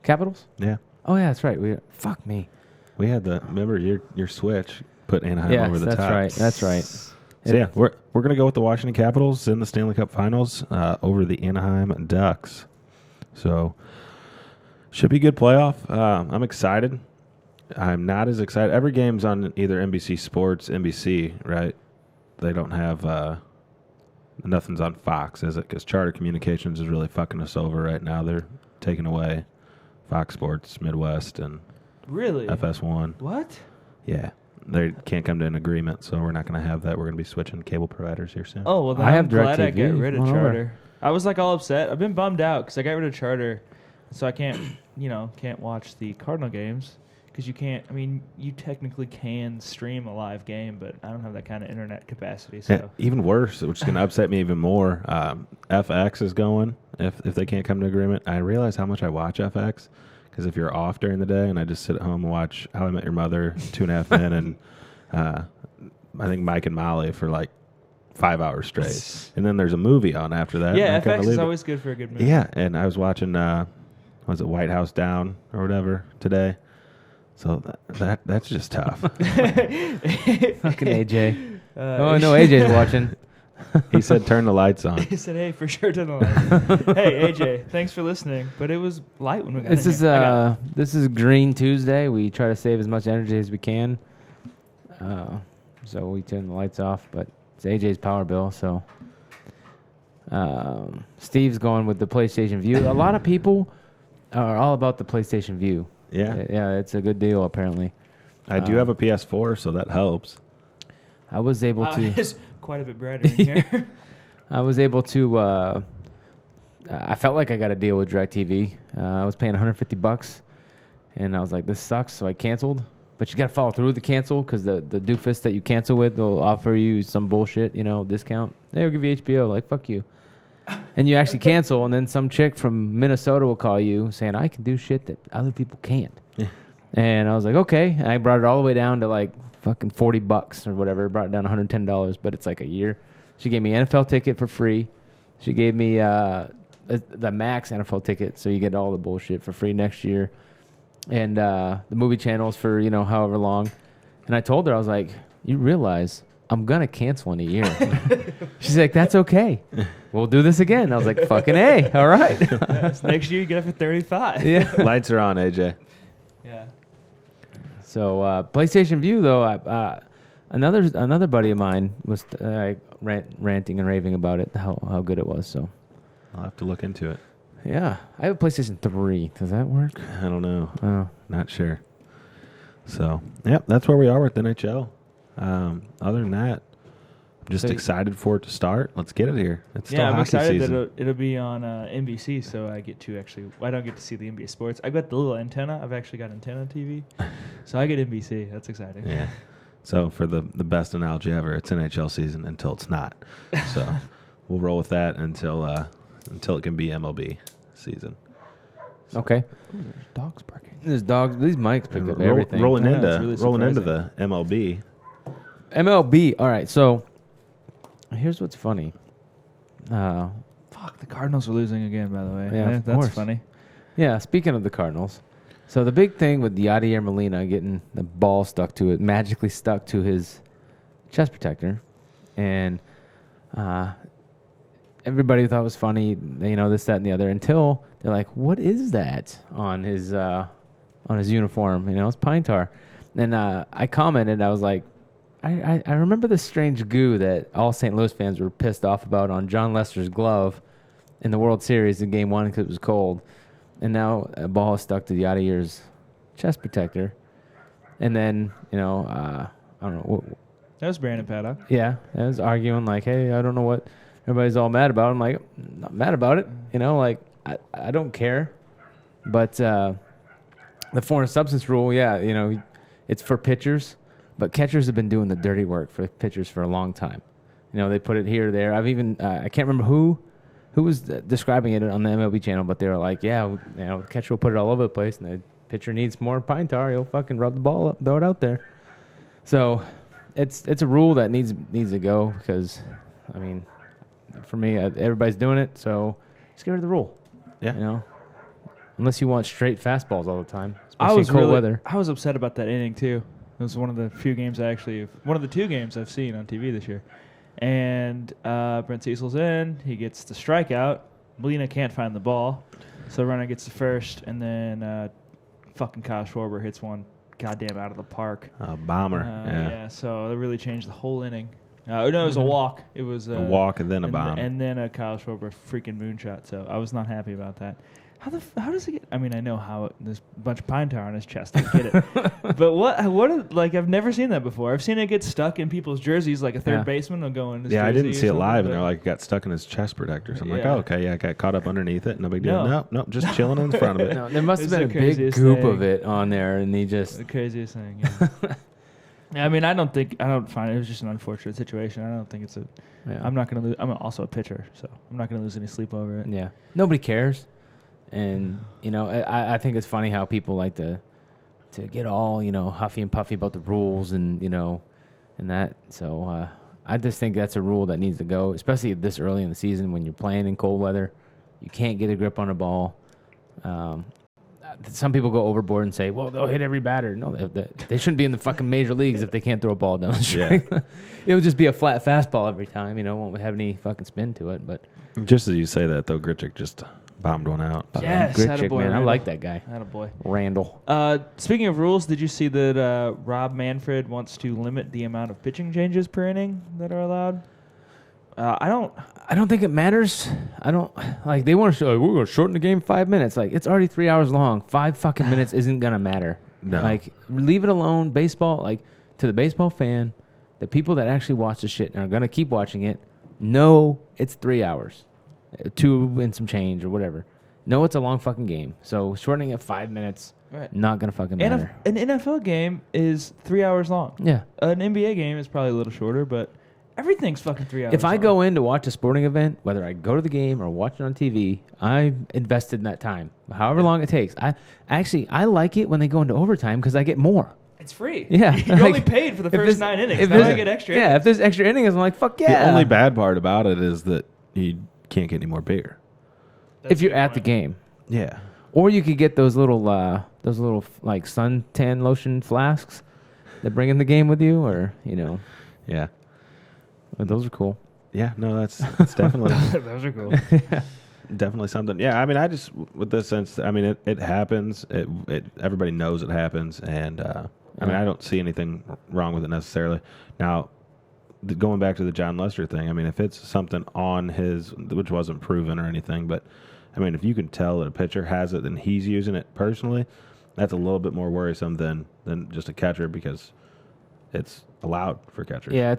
A: Capitals?
C: Yeah,
A: Oh yeah, that's right. Fuck me.
C: we had remember your switch put Anaheim
A: Yes,
C: over the
A: that's
C: top.
A: right. That's right.
C: So yeah, we're gonna go with the Washington Capitals in the Stanley Cup Finals over the Anaheim Ducks. So should be a good playoff. I'm excited. I'm not as excited. Every game's on either NBC Sports, NBC, right? They don't have nothing's on Fox, is it? Because Charter Communications is really fucking us over right now. They're taking away Fox Sports, Midwest, and
B: Really?
C: FS1.
B: What?
C: Yeah. They can't come to an agreement, so we're not going to have that. We're going to be switching cable providers here soon.
B: Oh, well, then
A: I
B: I'm
A: have
B: glad I
A: DirecTV.
B: got rid of
A: Come on over.
B: Charter. I was like all upset. I've been bummed out because I got rid of Charter, so I can't, can't watch the Cardinal games because you can't. I mean, you technically can stream a live game, but I don't have that kind of internet capacity. So
C: Yeah, even worse, which is going to upset me even more. FX is going if they can't come to agreement. I realize how much I watch FX because if you're off during the day and I just sit at home and watch How I Met Your Mother, 2.5 Men, and I think Mike and Molly for like 5 hours straight, and then there's a movie on after that.
B: yeah,
C: and I kinda
B: FX is
C: leave it.
B: always good for a good movie.
C: Yeah, and I was watching was it White House Down or whatever today. So that's just tough.
A: Fucking AJ. Oh, no, AJ's watching.
C: He said turn the lights on.
B: He said, "Hey, for sure, turn the lights." Hey, AJ, thanks for listening. But it was light when we got
A: This
B: in
A: is
B: here. I got it.
A: this is Green Tuesday. We try to save as much energy as we can. So we turn the lights off, but it's AJ's power bill. So Steve's going with the PlayStation View. A lot of people are all about the PlayStation View.
C: Yeah,
A: Yeah, it's a good deal apparently.
C: I do have a PS4, so that helps.
A: I was able to.
B: It's quite a bit brighter in here.
A: I was able to. I felt like I got a deal with DirecTV. I was paying $150, and I was like, "This sucks," so I canceled. But you got to follow through with the cancel because the doofus that you cancel with will offer you some bullshit, discount. They'll give you HBO. Like, fuck you. And you actually cancel, and then some chick from Minnesota will call you saying, "I can do shit that other people can't."
C: Yeah.
A: And I was like, okay. And I brought it all the way down to like fucking $40 or whatever. Brought it down to $110, but it's like a year. She gave me an NFL ticket for free. She gave me the max NFL ticket, so you get all the bullshit for free next year. And the movie channels for, however long. And I told her, I was like, you realize I'm going to cancel in a year. She's like, that's okay. We'll do this again. I was like, fucking A. All right.
B: Next year, you get up for 35.
A: Yeah.
C: Lights are on, AJ.
B: Yeah.
A: So PlayStation View, though, another buddy of mine was ranting and raving about it, how good it was. So
C: I'll have to look into it.
A: yeah, I have a PlayStation 3. Does that work?
C: I don't know.
A: Oh,
C: Not sure. So, yep, that's where we are with NHL. Other than that, I'm just
A: So
C: excited for it to start. Let's get it here. It's still
B: Yeah, I'm
C: hockey
B: excited
C: season.
B: that it'll be on NBC, so I get to I don't get to see the NBA sports. I've got the little antenna. I've actually got antenna TV, so I get NBC. That's exciting.
C: Yeah. So for the best analogy ever, it's NHL season until it's not. So we'll roll with that until it can be MLB season.
A: okay.
B: Ooh, there's dogs barking.
A: There's dogs. These mics pick up
C: Roll-
A: everything.
C: rolling
B: Yeah,
C: into
B: it's really
C: rolling into the MLB.
A: MLB. All right. So here's what's funny.
B: Fuck, the Cardinals are losing again, by the way.
A: Yeah, of
B: That's
A: course.
B: funny.
A: Yeah, speaking of the Cardinals, so the big thing with Yadier Molina getting the ball magically stuck to his chest protector, and everybody thought it was funny, this, that, and the other, until they're like, what is that on his uniform? It's pine tar. And I commented, I was like, I remember the strange goo that all St. Louis fans were pissed off about on John Lester's glove in the World Series in Game 1 because it was cold. And now a ball is stuck to Yadier's chest protector. And then, I don't know.
B: That was Brandon Paddock.
A: Yeah, I was arguing like, hey, I don't know what everybody's all mad about. I'm like, I'm not mad about it. I don't care. But the foreign substance rule, yeah, it's for pitchers. But catchers have been doing the dirty work for pitchers for a long time. They put it here or there. I've even, I can't remember who was describing it on the MLB channel, but they were like, yeah, the catcher will put it all over the place, and the pitcher needs more pine tar. He'll fucking rub the ball up, throw it out there. So it's a rule that needs to go because, for me, everybody's doing it, so just get rid of the rule.
C: Yeah.
A: Unless you want straight fastballs all the time,
B: I
A: especially
B: was
A: in cold
B: really,
A: weather.
B: I was upset about that inning too. It was one of the few games one of the 2 games I've seen on TV this year. And Brent Cecil's in. He gets the strikeout. Molina can't find the ball, so the runner gets the first, and then fucking Kyle Schwarber hits one goddamn out of the park.
C: A bomber.
B: Yeah, so it really changed the whole inning. No, it was a walk. It was
C: A walk and then a bomb.
B: and then a Kyle Schwarber freaking moonshot. So I was not happy about that. How does it get? I know how there's a bunch of pine tar on his chest. I get it, but I've never seen that before. I've seen it get stuck in people's jerseys, like a third baseman will go in his
C: Yeah, I
B: jersey
C: didn't
B: or
C: see it
B: something,
C: live, and
B: but-
C: they're like, got stuck in his chest protector. So I'm like,
B: Yeah.
C: oh, okay, yeah, I got caught up underneath it. No big deal.
B: No.
C: Nope, just chilling in front of it.
A: No, there must have
B: It's
A: been
B: the
A: a big
B: craziest
A: goop
B: thing.
A: of it on there, and he just
B: the craziest thing. Yeah. I don't find it was just an unfortunate situation. I don't think it's a.
A: yeah.
B: I'm not gonna lose. I'm also a pitcher, so I'm not gonna lose any sleep over it.
A: Yeah, nobody cares, and I think it's funny how people like to get all huffy and puffy about the rules and and that. So I just think that's a rule that needs to go, especially this early in the season when you're playing in cold weather. You can't get a grip on a ball. Some people go overboard and say, well, they'll hit every batter. No, they shouldn't be in the fucking major leagues if they can't throw a ball down the strike. It would just be a flat fastball every time. Won't have any fucking spin to it. But
C: Just as you say that, though, Gritchick just bombed one out.
B: Yes,
A: Gritchick,
B: attaboy,
A: man, I
B: Randall.
A: like that guy,
B: Attaboy.
A: Randall.
B: Speaking of rules, did you see that Rob Manfred wants to limit the amount of pitching changes per inning that are allowed? I don't
A: think it matters. I don't like. They want to show. We're going to shorten the game 5 minutes. Like it's already 3 hours long. 5 fucking minutes isn't gonna matter.
C: No.
A: Like leave it alone. Baseball. Like to the baseball fan, the people that actually watch the shit and are gonna keep watching it, know it's 3 hours, 2 and some change or whatever. Know it's a long fucking game. So shortening it 5 minutes,
B: Right.
A: not gonna fucking matter.
B: An NFL game is 3 hours long.
A: Yeah.
B: An NBA game is probably a little shorter, but everything's fucking 3 hours.
A: If I
B: long.
A: go in to watch a sporting event, whether I go to the game or watch it on TV, I'm invested in that time, however long it takes. I like it when they go into overtime because I get more.
B: it's free.
A: Yeah,
B: You're only paid for the first 9 innings.
A: If
B: Now I
A: there's-
B: get extra.
A: Yeah,
B: innings.
A: if there's extra innings, I'm like, fuck yeah.
C: The only bad part about it is that you can't get any more beer.
A: if you're at the game,
C: Yeah.
A: or you could get those little like suntan lotion flasks that bring in the game with you, or
C: Yeah.
A: But those are cool.
C: Yeah, no, that's definitely
B: Those are cool.
C: definitely something. Yeah, I mean, I just with this sense, I mean, it happens. It everybody knows it happens, and I mean, I don't see anything wrong with it necessarily. Now, going back to the John Lester thing, I mean, if it's something on his, which wasn't proven or anything, but I mean, if you can tell that a pitcher has it and he's using it personally, that's a little bit more worrisome than just a catcher, because it's allowed for catchers.
A: Yeah,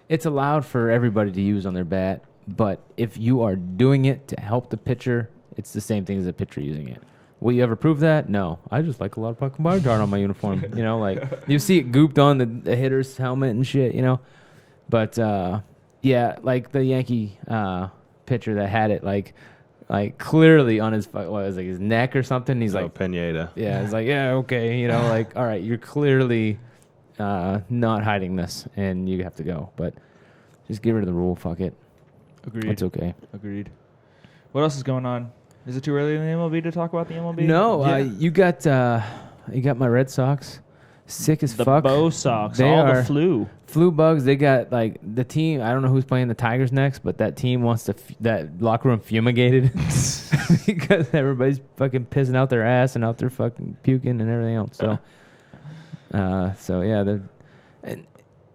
A: it's allowed for everybody to use on their bat, but if you are doing it to help the pitcher, it's the same thing as a pitcher using it. Will you ever prove that? No. I just like a lot of fucking bar guard on my uniform. You know, like you see it gooped on the hitter's helmet and shit, you know. But yeah, like the Yankee pitcher that had it like clearly on his what was it, like his neck or something. He's like
C: Pineda.
A: Yeah, it's like, yeah, okay, you know, like, all right, you're clearly not hiding this, and you have to go. But just get rid of the rule. Fuck it.
B: Agreed.
A: It's okay.
B: Agreed. What else is going on? Is it too early in the MLB to talk about the MLB?
A: No,
B: Yeah.
A: you got my Red Sox, sick as
B: The
A: fuck.
B: Bo Sox,
A: They
B: all
A: are
B: the flu.
A: flu bugs. They got like the team. I don't know who's playing the Tigers next, but that team wants to that locker room fumigated because everybody's fucking pissing out their ass and out their fucking puking and everything else. So yeah, the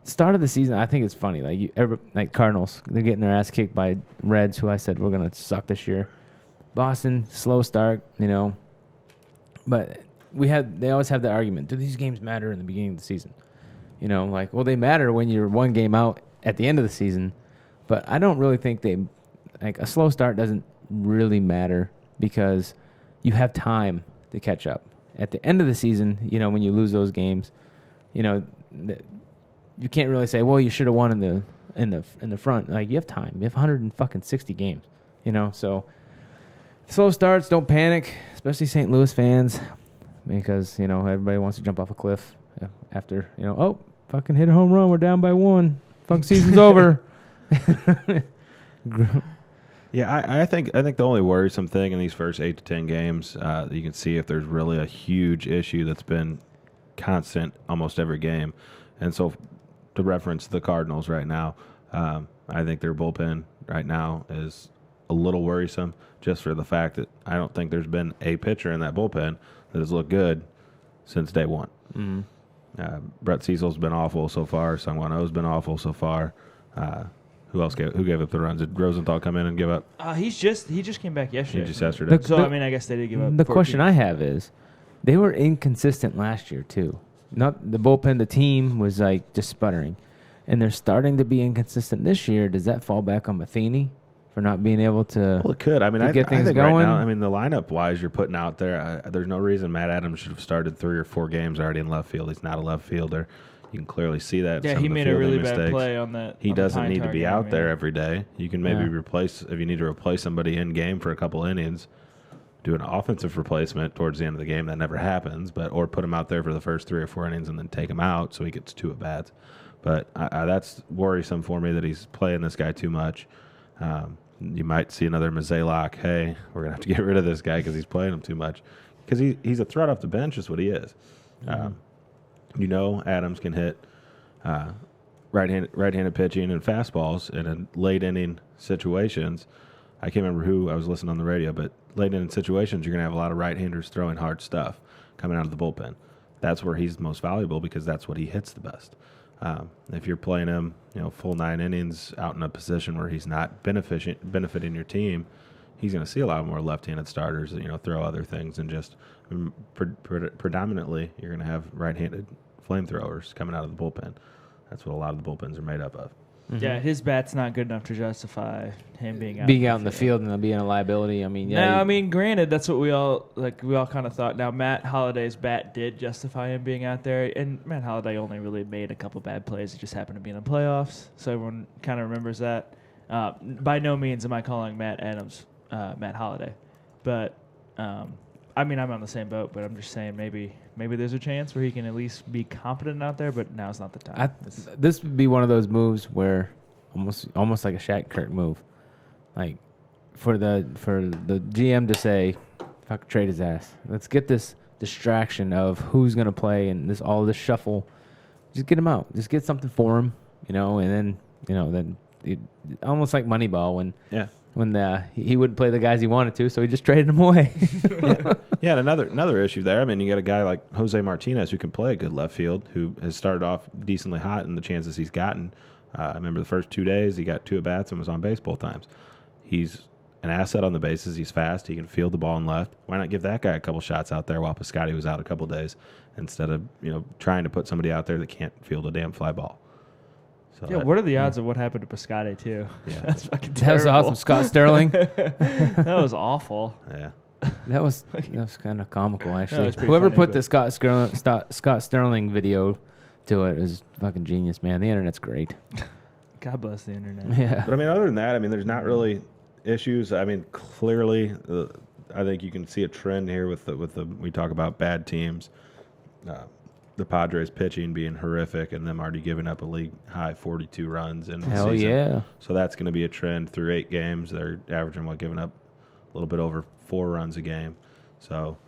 A: start of the season, I think it's funny. Like Cardinals, they're getting their ass kicked by Reds, who I said we're gonna suck this year. Boston, slow start, you know, but they always have the argument: do these games matter in the beginning of the season? You know, like, well, they matter when you're one game out at the end of the season, but I don't really think a slow start doesn't really matter because you have time to catch up. At the end of the season, you know, when you lose those games, you know, you can't really say, well, you should have won in the front. Like, you have time. You have 160 games, you know, so slow starts, don't panic, especially St. Louis fans, because, you know, everybody wants to jump off a cliff after, you know, oh, fucking hit a home run, we're down by 1. Fuck, season's over.
C: Yeah, I think the only worrisome thing in these first 8 to 10 games, you can see if there's really a huge issue that's been constant almost every game. And so to reference the Cardinals right now, I think their bullpen right now is a little worrisome, just for the fact that I don't think there's been a pitcher in that bullpen that has looked good since day one.
A: Mm-hmm.
C: Brett Cecil's been awful so far. Sungwon Oh's been awful so far. Who gave up the runs? Did Rosenthal come in and give up?
B: He just came back yesterday.
C: Just yesterday.
B: So I mean, I guess they did give up.
A: The
B: 14.
A: question I have is, they were inconsistent last year too. Not the bullpen, the team was like just sputtering, and they're starting to be inconsistent this year. Does that fall back on Matheny for not being able to?
C: Well, it could. I mean, I
A: get things
C: think
A: going?
C: right now, I mean, the lineup wise you're putting out there, there's no reason Matt Adams should have started 3 or 4 games already in left field. He's not a left fielder. You can clearly see that.
B: Yeah,
C: some
B: he
C: of the
B: made a
C: fielding
B: really
C: mistakes.
B: bad play on that.
C: He
B: on the
C: doesn't
B: Pine
C: need to
B: Tar
C: be
B: game,
C: out there
B: yeah.
C: every day. You can maybe replace, if you need to replace somebody in game for a couple innings, do an offensive replacement towards the end of the game. That never happens, or put him out there for the first 3 or 4 innings and then take him out so he gets 2 at-bats. But that's worrisome for me that he's playing this guy too much. You might see another Mozeliak, hey, we're going to have to get rid of this guy because he's playing him too much. Because he's a threat off the bench is what he is.
A: Mm-hmm.
C: You know Adams can hit right-handed pitching and fastballs in late inning situations. I can't remember who I was listening on the radio, but late inning situations, you're going to have a lot of right-handers throwing hard stuff coming out of the bullpen. That's where he's most valuable because that's what he hits the best. If you're playing him, full 9 innings out in a position where he's not benefiting your team, he's going to see a lot more left-handed starters, throw other things, and just predominantly you're going to have right-handed flamethrowers coming out of the bullpen. That's what a lot of the bullpens are made up of.
A: Mm-hmm.
B: Yeah, his bat's not good enough to justify him being out.
A: in the field and being a liability. I mean, yeah.
B: No, I mean, granted, that's what we all kind of thought. Now, Matt Holliday's bat did justify him being out there, and Matt Holliday only really made a couple bad plays. It just happened to be in the playoffs, so everyone kind of remembers that. By no means am I calling Matt Adams Matt Holliday, but I mean, I'm on the same boat, but I'm just saying maybe there's a chance where he can at least be competent out there, but now's not the time.
A: This would be one of those moves where almost like a Shaq Kirk move, like for the GM to say, "Fuck, trade his ass. Let's get this distraction of who's gonna play and all this shuffle. Just get him out. Just get something for him, and then then almost like Moneyball when
C: Yeah.
A: he wouldn't play the guys he wanted to, so he just traded them away.
C: Yeah, and another issue there. I mean, you got a guy like Jose Martinez who can play a good left field, who has started off decently hot in the chances he's gotten. I remember the first 2 days he got 2 at-bats and was on base both times. He's an asset on the bases. He's fast. He can field the ball in left. Why not give that guy a couple shots out there while Piscotty was out a couple days instead of trying to put somebody out there that can't field a damn fly ball? So
B: Yeah, what are the odds of what happened to Piscotty, too?
C: Yeah.
B: That's fucking
A: That was
B: terrible.
A: awesome. Scott Sterling.
B: That was awful.
C: Yeah.
A: That was kind of comical, actually.
B: it's pretty
A: Whoever
B: funny,
A: put
B: but-
A: the Scott Sterling video to it is fucking genius, man. The internet's great.
B: God bless the internet.
A: Yeah.
C: But I mean, other than that, I mean, there's not really issues. I mean, clearly, I think you can see a trend here with the we talk about bad teams. The Padres pitching being horrific and them already giving up a league high 42 runs in the
A: Hell
C: season.
A: yeah.
C: So that's going to be a trend through 8 games. They're averaging giving up a little bit over 4 runs a game. So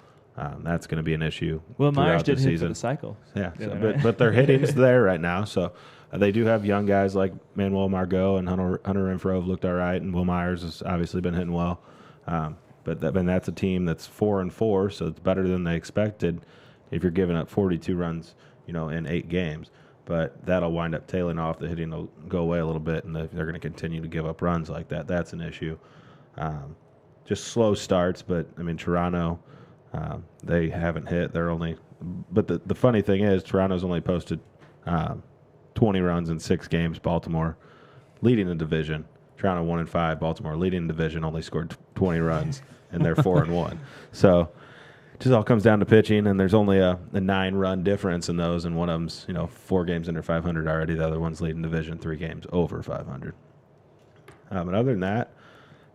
C: that's going to be an issue.
B: Will Myers
C: throughout the
B: did hit for
C: season.
B: the cycle.
C: Yeah,
B: the
C: so,
B: other night.
C: but their hitting's there right now. So they do have young guys like Manuel Margot and Hunter Renfroe have looked all right, and Will Myers has obviously been hitting well. But that's a team that's 4-4, so it's better than they expected if you're giving up 42 runs, in 8 games. But that'll wind up tailing off. The hitting will go away a little bit, and they're going to continue to give up runs like that. That's an issue. Just slow starts, but, I mean, Toronto, they haven't hit. They're only – but the funny thing is Toronto's only posted 20 runs in 6 games. Baltimore leading the division. Toronto 1-5. Baltimore leading the division, only scored 20 runs, and they're 4-1. So – just all comes down to pitching, and there's only a 9-run difference in those, and one of them's 4 games under 500 already. The other one's leading division 3 games over 500. But other than that,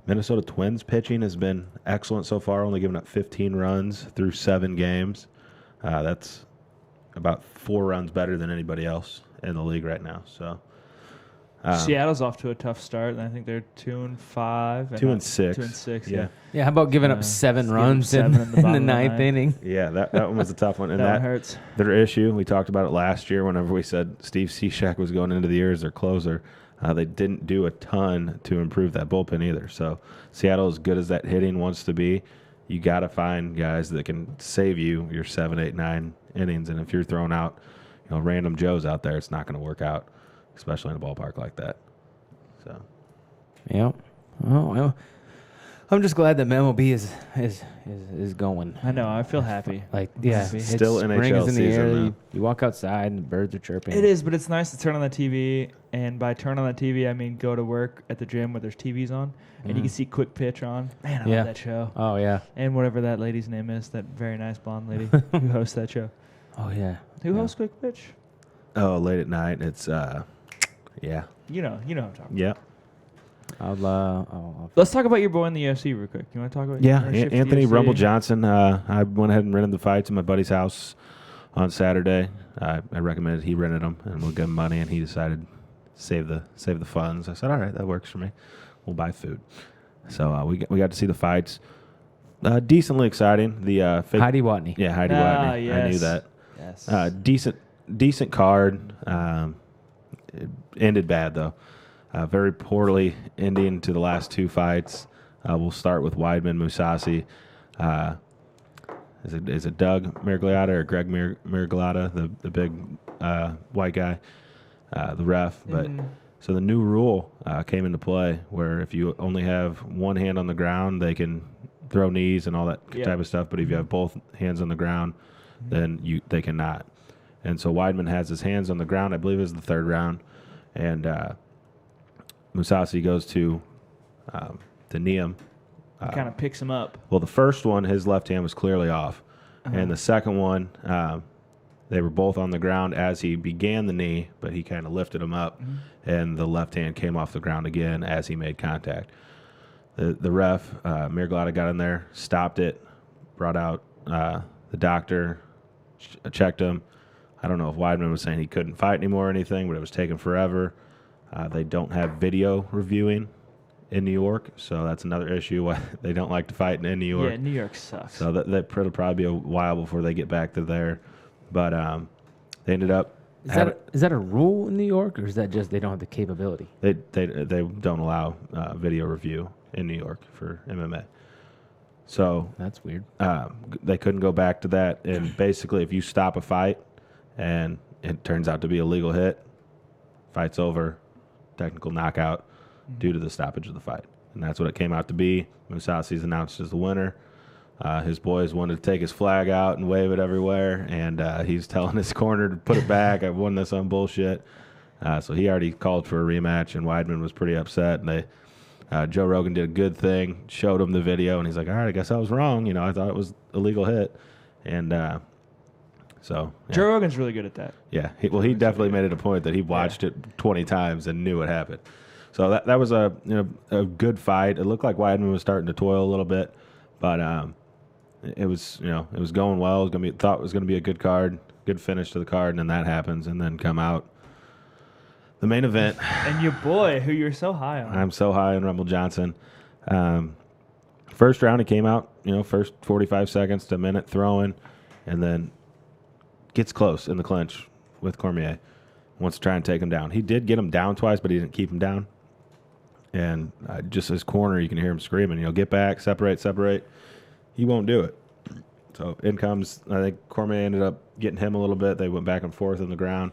C: Minnesota Twins pitching has been excellent so far, only giving up 15 runs through 7 games. That's about 4 runs better than anybody else in the league right now. So
B: Seattle's off to a tough start, and I think they're 2-5.
C: 2-6.
B: 2-6.
C: Yeah.
A: Yeah, how about giving up
B: Just
A: 7
B: give
A: runs
B: them 7
A: in
B: in the
A: the
B: bottom of the
A: 9th
B: ninth.
A: inning?
C: Yeah, that one was a tough one. And
B: That one hurts.
C: their issue, we talked about it last year whenever we said Steve Cishek was going into the year as their closer. They didn't do a ton to improve that bullpen either. So Seattle, as good as that hitting wants to be, you got to find guys that can save you your 7, 8, 9 innings. And if you're throwing out random Joes out there, it's not going to work out, especially in a ballpark like that. So,
A: Yeah. Oh, well, I'm just glad that MLB is going.
B: I know. I feel happy.
A: Like,
B: I'm
A: yeah,
B: happy.
A: it's
C: Still
A: spring
C: NHL
A: is in the
C: season,
A: air.
C: though.
A: You walk outside and the birds are chirping.
B: It is, but it's nice to turn on the TV, and by turn on the TV, I mean go to work at the gym where there's TVs on, and you can see Quick Pitch on. Man, I
A: Yeah.
B: love that show.
A: Oh yeah.
B: And whatever that lady's name is, that very nice blonde lady who hosts that show.
A: Oh yeah.
B: Who
A: Yeah.
B: hosts Quick Pitch?
C: late at night, it's, yeah.
B: You know what I'm talking about.
C: Yeah.
A: I'll
B: Let's talk about your boy in the UFC real quick. You want to talk about
C: Yeah,
B: or shift to
C: Anthony
B: UFC?
C: Rumble Johnson. I went ahead and rented the fights at my buddy's house on Saturday. I recommended he rented them, and we'll give him money, and he decided to save the funds. I said, all right, that works for me. We'll buy food. So we got to see the fights. Decently exciting. The
A: Heidi Watney.
C: Yeah, Heidi
B: Ah,
C: Watney. I knew
B: yes.
C: that.
B: Yes.
C: Decent card. It ended bad though. Very poorly ending to the last 2 fights. We'll start with Weidman Musasi. Is it Doug Miragliotta or Greg Miragliotta, the big white guy, the ref? But so the new rule came into play where if you only have one hand on the ground, they can throw knees and all that type of stuff. But if you have both hands on the ground, then they cannot. And so Weidman has his hands on the ground. I believe it was the 3rd round, and Musasi goes to knee him.
B: Kind of picks him up.
C: Well, the first one, his left hand was clearly off. And the second one, they were both on the ground as he began the knee, but he kind of lifted him up, and the left hand came off the ground again as he made contact. The ref, Miragliotta, got in there, stopped it, brought out the doctor, checked him. I don't know if Weidman was saying he couldn't fight anymore or anything, but it was taking forever. They don't have video reviewing in New York, so that's another issue why they don't like to fight in New York.
B: Yeah, New York sucks.
C: So that'll probably be a while before they get back to there. But they ended up.
A: Is that Is that a rule in New York, or is that just they don't have the capability?
C: They don't allow video review in New York for MMA. So
A: That's weird.
C: they couldn't go back to that. And basically, if you stop a fight and it turns out to be a legal hit, fight's over, technical knockout due to the stoppage of the fight. And that's what it came out to be. Mousasi's announced as the winner. His boys wanted to take his flag out and wave it everywhere, and he's telling his corner to put it back. I've won this on bullshit. So he already called for a rematch, and Weidman was pretty upset. And Joe Rogan did a good thing, showed him the video, and he's like, all right, I guess I was wrong. You know, I thought it was a legal hit. And so. Yeah.
B: Joe Rogan's really good at that.
C: Yeah. He definitely made it a point that he watched it 20 times and knew what happened. So that was a good fight. It looked like Weidman was starting to toil a little bit, but it was going well. Thought it was gonna be a good card, good finish to the card, and then that happens, and then come out the main event.
B: And your boy, who you're so high on.
C: I'm so high on Rumble Johnson. First round, he came out, first 45 seconds to a minute throwing, and then gets close in the clinch with Cormier. Wants to try and take him down. He did get him down twice, but he didn't keep him down. And just his corner, you can hear him screaming, get back, separate. He won't do it. So in comes, I think Cormier ended up getting him a little bit. They went back and forth on the ground.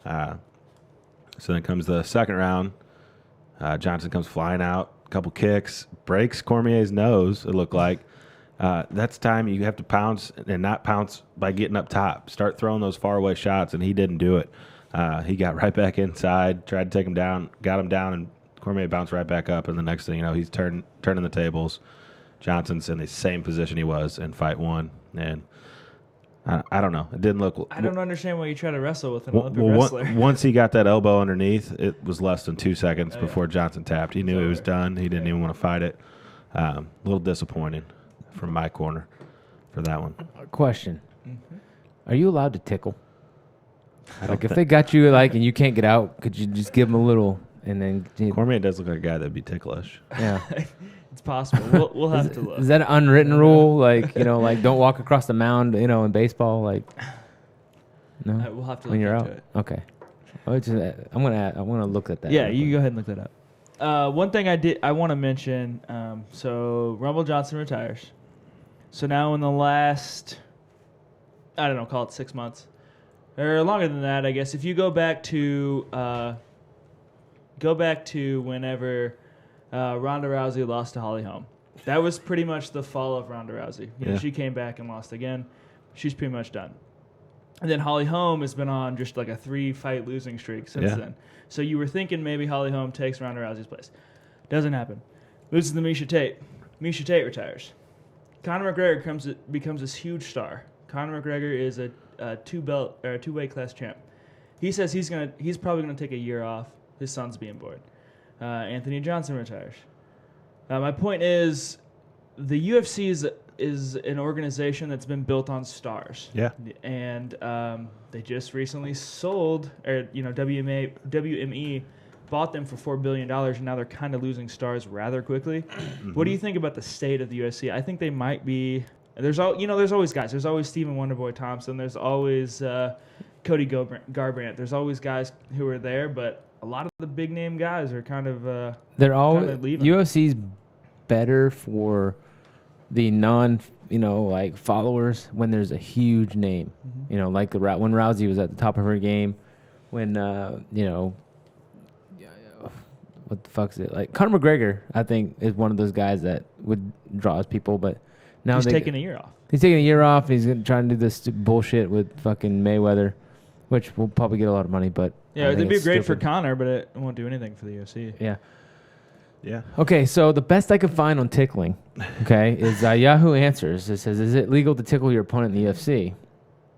C: So then comes the second round. Johnson comes flying out, a couple kicks, breaks Cormier's nose, it looked like. That's time you have to pounce and not pounce by getting up top. Start throwing those faraway shots, and he didn't do it. He got right back inside, tried to take him down, got him down, and Cormier bounced right back up. And the next thing you know, he's turning the tables. Johnson's in the same position he was in fight one. And I don't know. It didn't look.
B: I don't understand why you try to wrestle with an Olympic wrestler.
C: Once he got that elbow underneath, it was less than 2 seconds before Johnson tapped. He knew it was done. He didn't even want to fight it. A little disappointing from my corner for that one.
A: Question. Are you allowed to tickle? Like if they got you and you can't get out, could you just give them a little and then...
C: Cormier does look like a guy that'd be ticklish.
A: Yeah.
B: It's possible. We'll have to look.
A: Is that an unwritten rule? Like don't walk across the mound, in baseball, no?
B: We'll have to look
A: when you're
B: into
A: out.
B: it.
A: Okay. I want to look at that.
B: Yeah, you go ahead and look that up. One thing I want to mention, so Rumble Johnson retires. So now in the last, I don't know, call it 6 months. Or longer than that, I guess. If you go back to whenever Ronda Rousey lost to Holly Holm. That was pretty much the fall of Ronda Rousey. She came back and lost again. She's pretty much done. And then Holly Holm has been on just like a 3-fight losing streak since then. So you were thinking maybe Holly Holm takes Ronda Rousey's place. Doesn't happen. Loses to Miesha Tate. Miesha Tate retires. Conor McGregor becomes this huge star. Conor McGregor is a two-weight class champ. He says he's probably gonna take a year off. His son's being born. Anthony Johnson retires. My point is, the UFC is an organization that's been built on stars.
C: Yeah.
B: And they just recently sold, WME bought them for $4 billion, and now they're kind of losing stars rather quickly. What do you think about the state of the UFC? I think they might be. There's always guys. There's always Stephen Wonderboy Thompson. There's always Cody Garbrandt. There's always guys who are there, but a lot of the big name guys are kind of
A: they're all
B: leaving.
A: UFC's better for the non followers when there's a huge name. Like when Rousey was at the top of her game, when what the fuck's it, like Conor McGregor I think is one of those guys that would draw his people, but now
B: he's taking a year off.
A: He's taking a year off. He's trying to do this bullshit with fucking Mayweather, which will probably get a lot of money, but
B: yeah, it'd be great for Conor, but it won't do anything for the UFC.
A: Yeah.
C: Yeah.
A: Okay, so the best I could find on tickling, is Yahoo Answers. It says, is it legal to tickle your opponent in the UFC?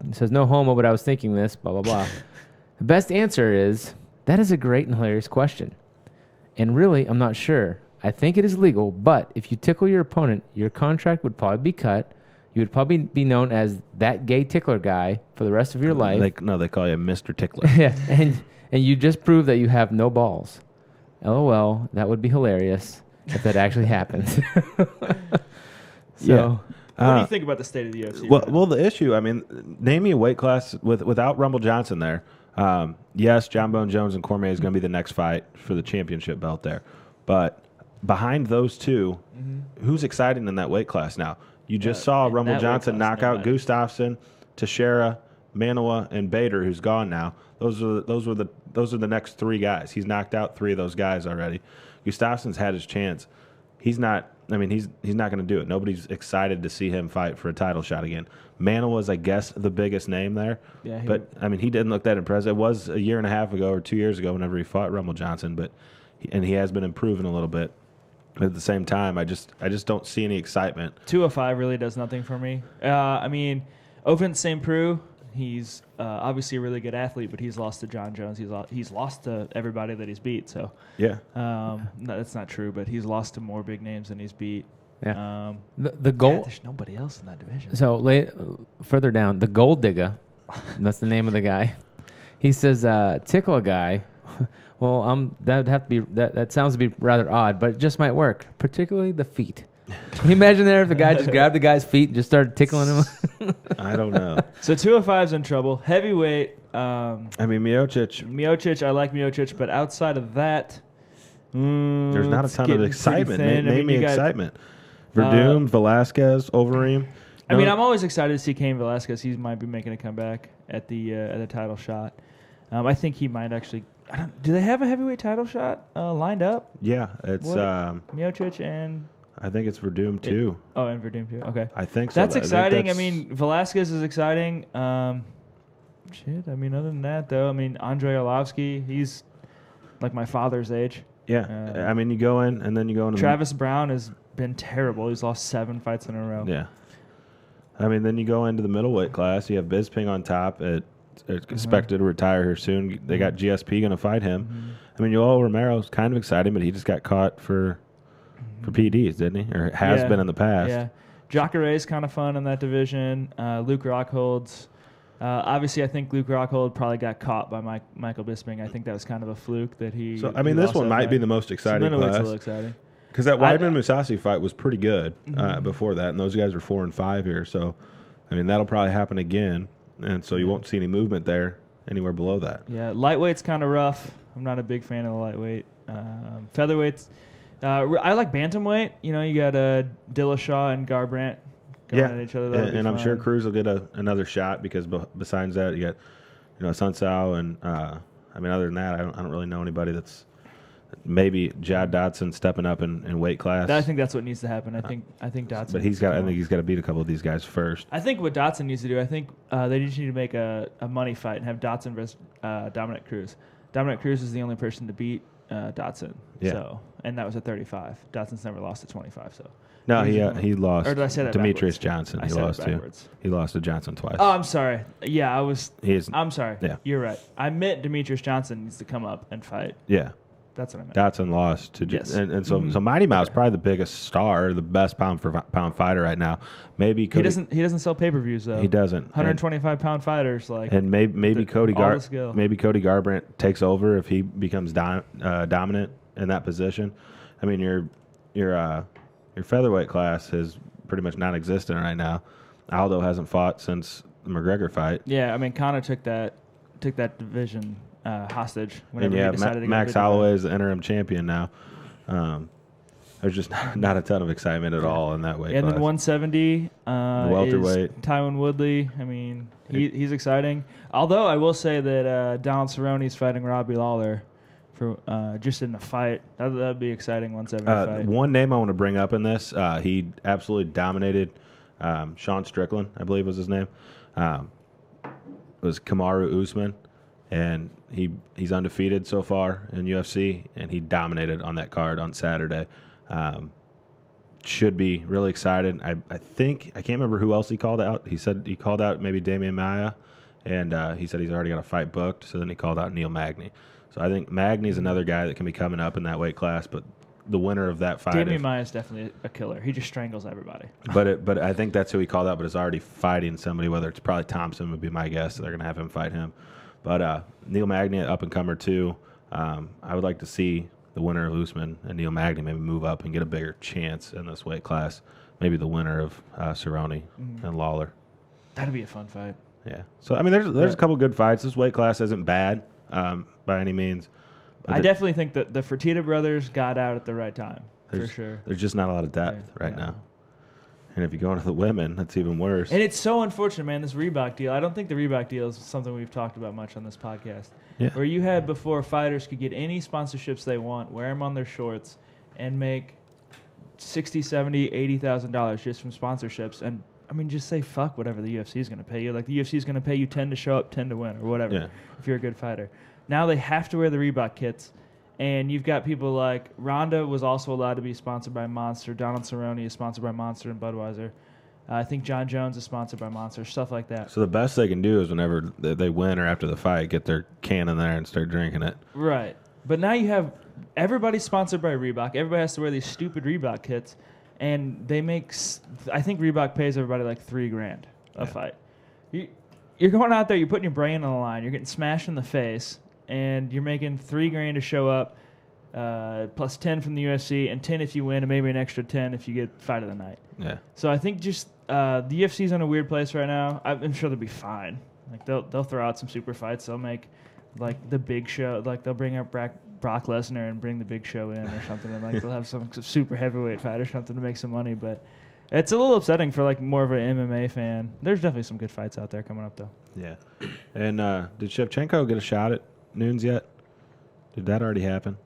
A: It says, no homo, but I was thinking this, blah, blah, blah. The best answer is, that is a great and hilarious question. And really, I'm not sure. I think it is legal, but if you tickle your opponent, your contract would probably be cut. You would probably be known as that gay tickler guy for the rest of your life.
C: They call you Mr. Tickler.
A: Yeah, and you just prove that you have no balls. LOL, that would be hilarious if that actually happened.
C: Yeah.
B: What do you think about the state of the UFC?
C: Well, the issue, name me a weight class without Rumble Johnson there. Yes, John Bone Jones and Cormier is going to be the next fight for the championship belt there. But behind those two, who's exciting in that weight class now? You just saw
B: in
C: Rumble
B: that weight
C: Johnson
B: class,
C: knock out
B: nobody.
C: Gustafsson, Teixeira, Manoa, and Bader, who's gone now. Those are the next three guys. He's knocked out three of those guys already. Gustafsson's had his chance. He's not. I mean, he's not going to do it. Nobody's excited to see him fight for a title shot again. Manoa was, I guess, the biggest name there.
B: Yeah,
C: But I mean, he didn't look that impressive. It was a year and a half ago or 2 years ago whenever he fought Rumble Johnson, but he has been improving a little bit. But at the same time, I just don't see any excitement.
B: 205 really does nothing for me. I mean, Ovin St. Preux, he's obviously a really good athlete, but he's lost to John Jones. He's lost to everybody that he's beat. So
C: Yeah.
B: no, that's not true, but he's lost to more big names than he's beat.
A: Yeah. The goal.
B: There's nobody else in that division.
A: So further down, the Gold Digger, that's the name of the guy. He says, tickle a guy. Well, that'd have to be that sounds to be rather odd, but it just might work, particularly the feet. Can you imagine there if the guy just grabbed the guy's feet and just started tickling him?
C: I don't know.
B: So 205's in trouble. Heavyweight.
C: I mean,
B: Miocic, I like Miocic, but outside of that,
C: there's not a
B: it's
C: ton of
B: getting
C: excitement.
B: pretty thin.
C: Name me
B: you got-
C: excitement. Verdum, Velasquez, Overeem.
B: I mean, I'm always excited to see Cain Velasquez. He might be making a comeback at the title shot. I think he might actually. Do they have a heavyweight title shot lined up?
C: Yeah, it's
B: What? Miocic and
C: I think it's Verdum too.
B: and Verdum too. Okay,
C: I think so.
B: that's
C: I think
B: exciting.
C: that's-
B: I mean, Velasquez is exciting. Shit. I mean, other than that, though, I mean, Andrei Arlovsky, he's like my father's age.
C: yeah. I mean, you go in and then you go into
B: Travis Brown has been terrible. He's lost 7 fights in a row.
C: Yeah. I mean, then you go into the middleweight class. You have Bisping on top. It's expected to retire here soon. They got GSP going to fight him. I mean, Yoel Romero's kind of exciting, but he just got caught for PEDs, didn't he? Or has been in the past.
B: Yeah. Jacare's kind of fun in that division. Luke Rockhold's. Obviously, I think Luke Rockhold probably got caught by Michael Bisping. I think that was kind of a fluke that he.
C: So, I mean,
B: he
C: this
B: lost
C: one
B: that
C: might be
B: fight.
C: the most
B: So
C: exciting
B: middleweight's a
C: class.
B: little exciting.
C: Because that Weidman Musasi fight was pretty good before that, and those guys are 4 and 5 here. So, I mean, that'll probably happen again, and so you won't see any movement there anywhere below that.
B: Yeah, lightweight's kind of rough. I'm not a big fan of the lightweight. Featherweight's. I like bantamweight. You know, you got Dillashaw and Garbrandt going at each other. That'll be
C: and I'm sure
B: fun.
C: Cruz will get another shot because besides that, you got Sun Tzu and I mean, other than that, I don't really know anybody that's. Maybe Jad Dotson stepping up in weight class.
B: I think that's what needs to happen. I think Dotson.
C: But I think he's got to beat a couple of these guys first.
B: I think what Dotson needs to do. I think they just need to make a money fight and have Dotson versus Dominic Cruz. Dominic Cruz is the only person to beat Dotson.
C: Yeah.
B: So, and that was at 35. Dotson's never lost at 25. So.
C: No, he lost.
B: Or did I say that
C: Demetrius
B: backwards?
C: Johnson.
B: I
C: He
B: said it
C: lost to.
B: backwards.
C: He lost to Johnson twice.
B: Oh, I'm sorry. Yeah, I'm sorry.
C: Yeah.
B: You're right. I meant Demetrius Johnson needs to come up and fight.
C: Yeah.
B: That's what I meant.
C: Dotson lost to
B: Yes.
C: and so Mighty Mouse probably the biggest star, the best pound for pound fighter right now. Maybe
B: He doesn't sell pay-per-views though.
C: He doesn't.
B: 125-pound fighters like.
C: And maybe Cody
B: all the skill.
C: maybe Cody Garbrandt takes over if he becomes dominant in that position. I mean, your featherweight class is pretty much non-existent right now. Aldo hasn't fought since the McGregor fight.
B: Yeah, I mean Conor took that division hostage whenever
C: And
B: he decided to
C: Max
B: go
C: Holloway is the interim champion now. There's just not a ton of excitement at all in that weight
B: And
C: class.
B: then 170
C: welterweight.
B: is Tyron Woodley. I mean, he's exciting. Although I will say that Donald Cerrone's fighting Robbie Lawler for just in a fight. That'd be exciting 170 fight.
C: One name I want to bring up in this, he absolutely dominated Sean Strickland, I believe was his name. It was Kamaru Usman, and he's undefeated so far in UFC, and he dominated on that card on Saturday. Should be really excited. I think I can't remember who else he called out. He said he called out maybe Damian Maia, and he said he's already got a fight booked. So then he called out Neil Magny. So I think Magny's another guy that can be coming up in that weight class, but the winner of that fight.
B: Damian Maia is definitely a killer. He just strangles everybody.
C: But I think that's who he called out, but is already fighting somebody, whether it's probably Thompson would be my guess. They're going to have him fight him. But Neil Magny, up-and-comer too. I would like to see the winner of Usman and Neil Magny maybe move up and get a bigger chance in this weight class. Maybe the winner of Cerrone and Lawler.
B: That'd be a fun fight.
C: Yeah. So I mean, there's a couple good fights. This weight class isn't bad by any means.
B: I definitely think that the Fertitta brothers got out at the right time, for sure.
C: There's just not a lot of depth right now. And if you go into the women, that's even worse.
B: And it's so unfortunate, man, this Reebok deal. I don't think the Reebok deal is something we've talked about much on this podcast.
C: Yeah.
B: Where you had before fighters could get any sponsorships they want, wear them on their shorts, and make $60,000, $70,000, $80,000 just from sponsorships. And, I mean, just say fuck whatever the UFC is going to pay you. Like, the UFC is going to pay you 10 to show up, 10 to win, or whatever, if you're a good fighter. Now they have to wear the Reebok kits. And you've got people like Ronda was also allowed to be sponsored by Monster. Donald Cerrone is sponsored by Monster and Budweiser. I think John Jones is sponsored by Monster, stuff like that.
C: So the best they can do is whenever they win or after the fight, get their can in there and start drinking it.
B: Right. But now you have everybody sponsored by Reebok. Everybody has to wear these stupid Reebok kits. And they make, I think Reebok pays everybody like $3,000 a fight. You're going out there, you're putting your brain on the line, you're getting smashed in the face. And you're making $3,000 to show up, plus 10 from the UFC, and 10 if you win, and maybe an extra 10 if you get fight of the night.
C: Yeah.
B: So I think just the UFC's in a weird place right now. I'm sure they'll be fine. Like they'll throw out some super fights. They'll make like the big show. Like they'll bring up Brock Lesnar and bring the big show in or something, and like they'll have some super heavyweight fight or something to make some money. But it's a little upsetting for like more of an MMA fan. There's definitely some good fights out there coming up though.
C: Yeah. And did Shevchenko get a shot at Nunes yet? Did that already happen?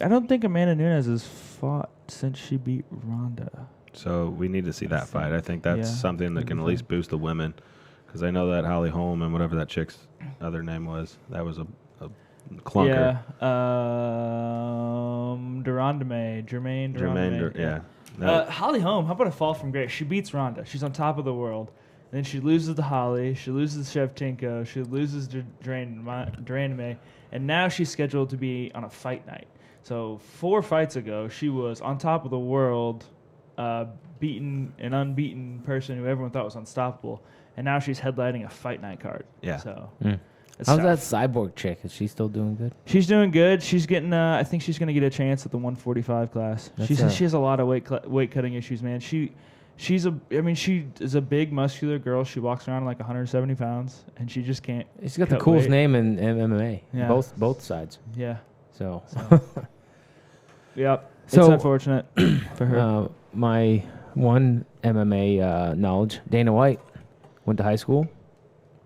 B: I don't think Amanda Nunes has fought since she beat Ronda.
C: So we need to see that fight. I think that's something that can at least boost the women, because I know that Holly Holm and whatever that chick's other name was, that was a clunker.
B: Yeah. Jermaine Durandame.
C: Yeah.
B: Holly Holm, how about a fall from grace? She beats Ronda. She's on top of the world. Then she loses to Holly. She loses to Shevchenko. She loses to Durandame. And now she's scheduled to be on a fight night. So 4 fights ago, she was on top of the world, beaten an unbeaten person who everyone thought was unstoppable. And now she's headlining a fight night card.
C: Yeah.
B: So
A: how's that Cyborg chick? Is she still doing good?
B: She's doing good. She's getting. I think she's going to get a chance at the 145 class. She has a lot of weight cutting issues, man. She is a big muscular girl. She walks around like 170 pounds, and she just can't.
A: She's got the coolest name in MMA.
B: Yeah.
A: Both sides.
B: Yeah.
A: So.
B: Yep.
A: So,
B: it's unfortunate for her.
A: My one MMA knowledge: Dana White went to high school.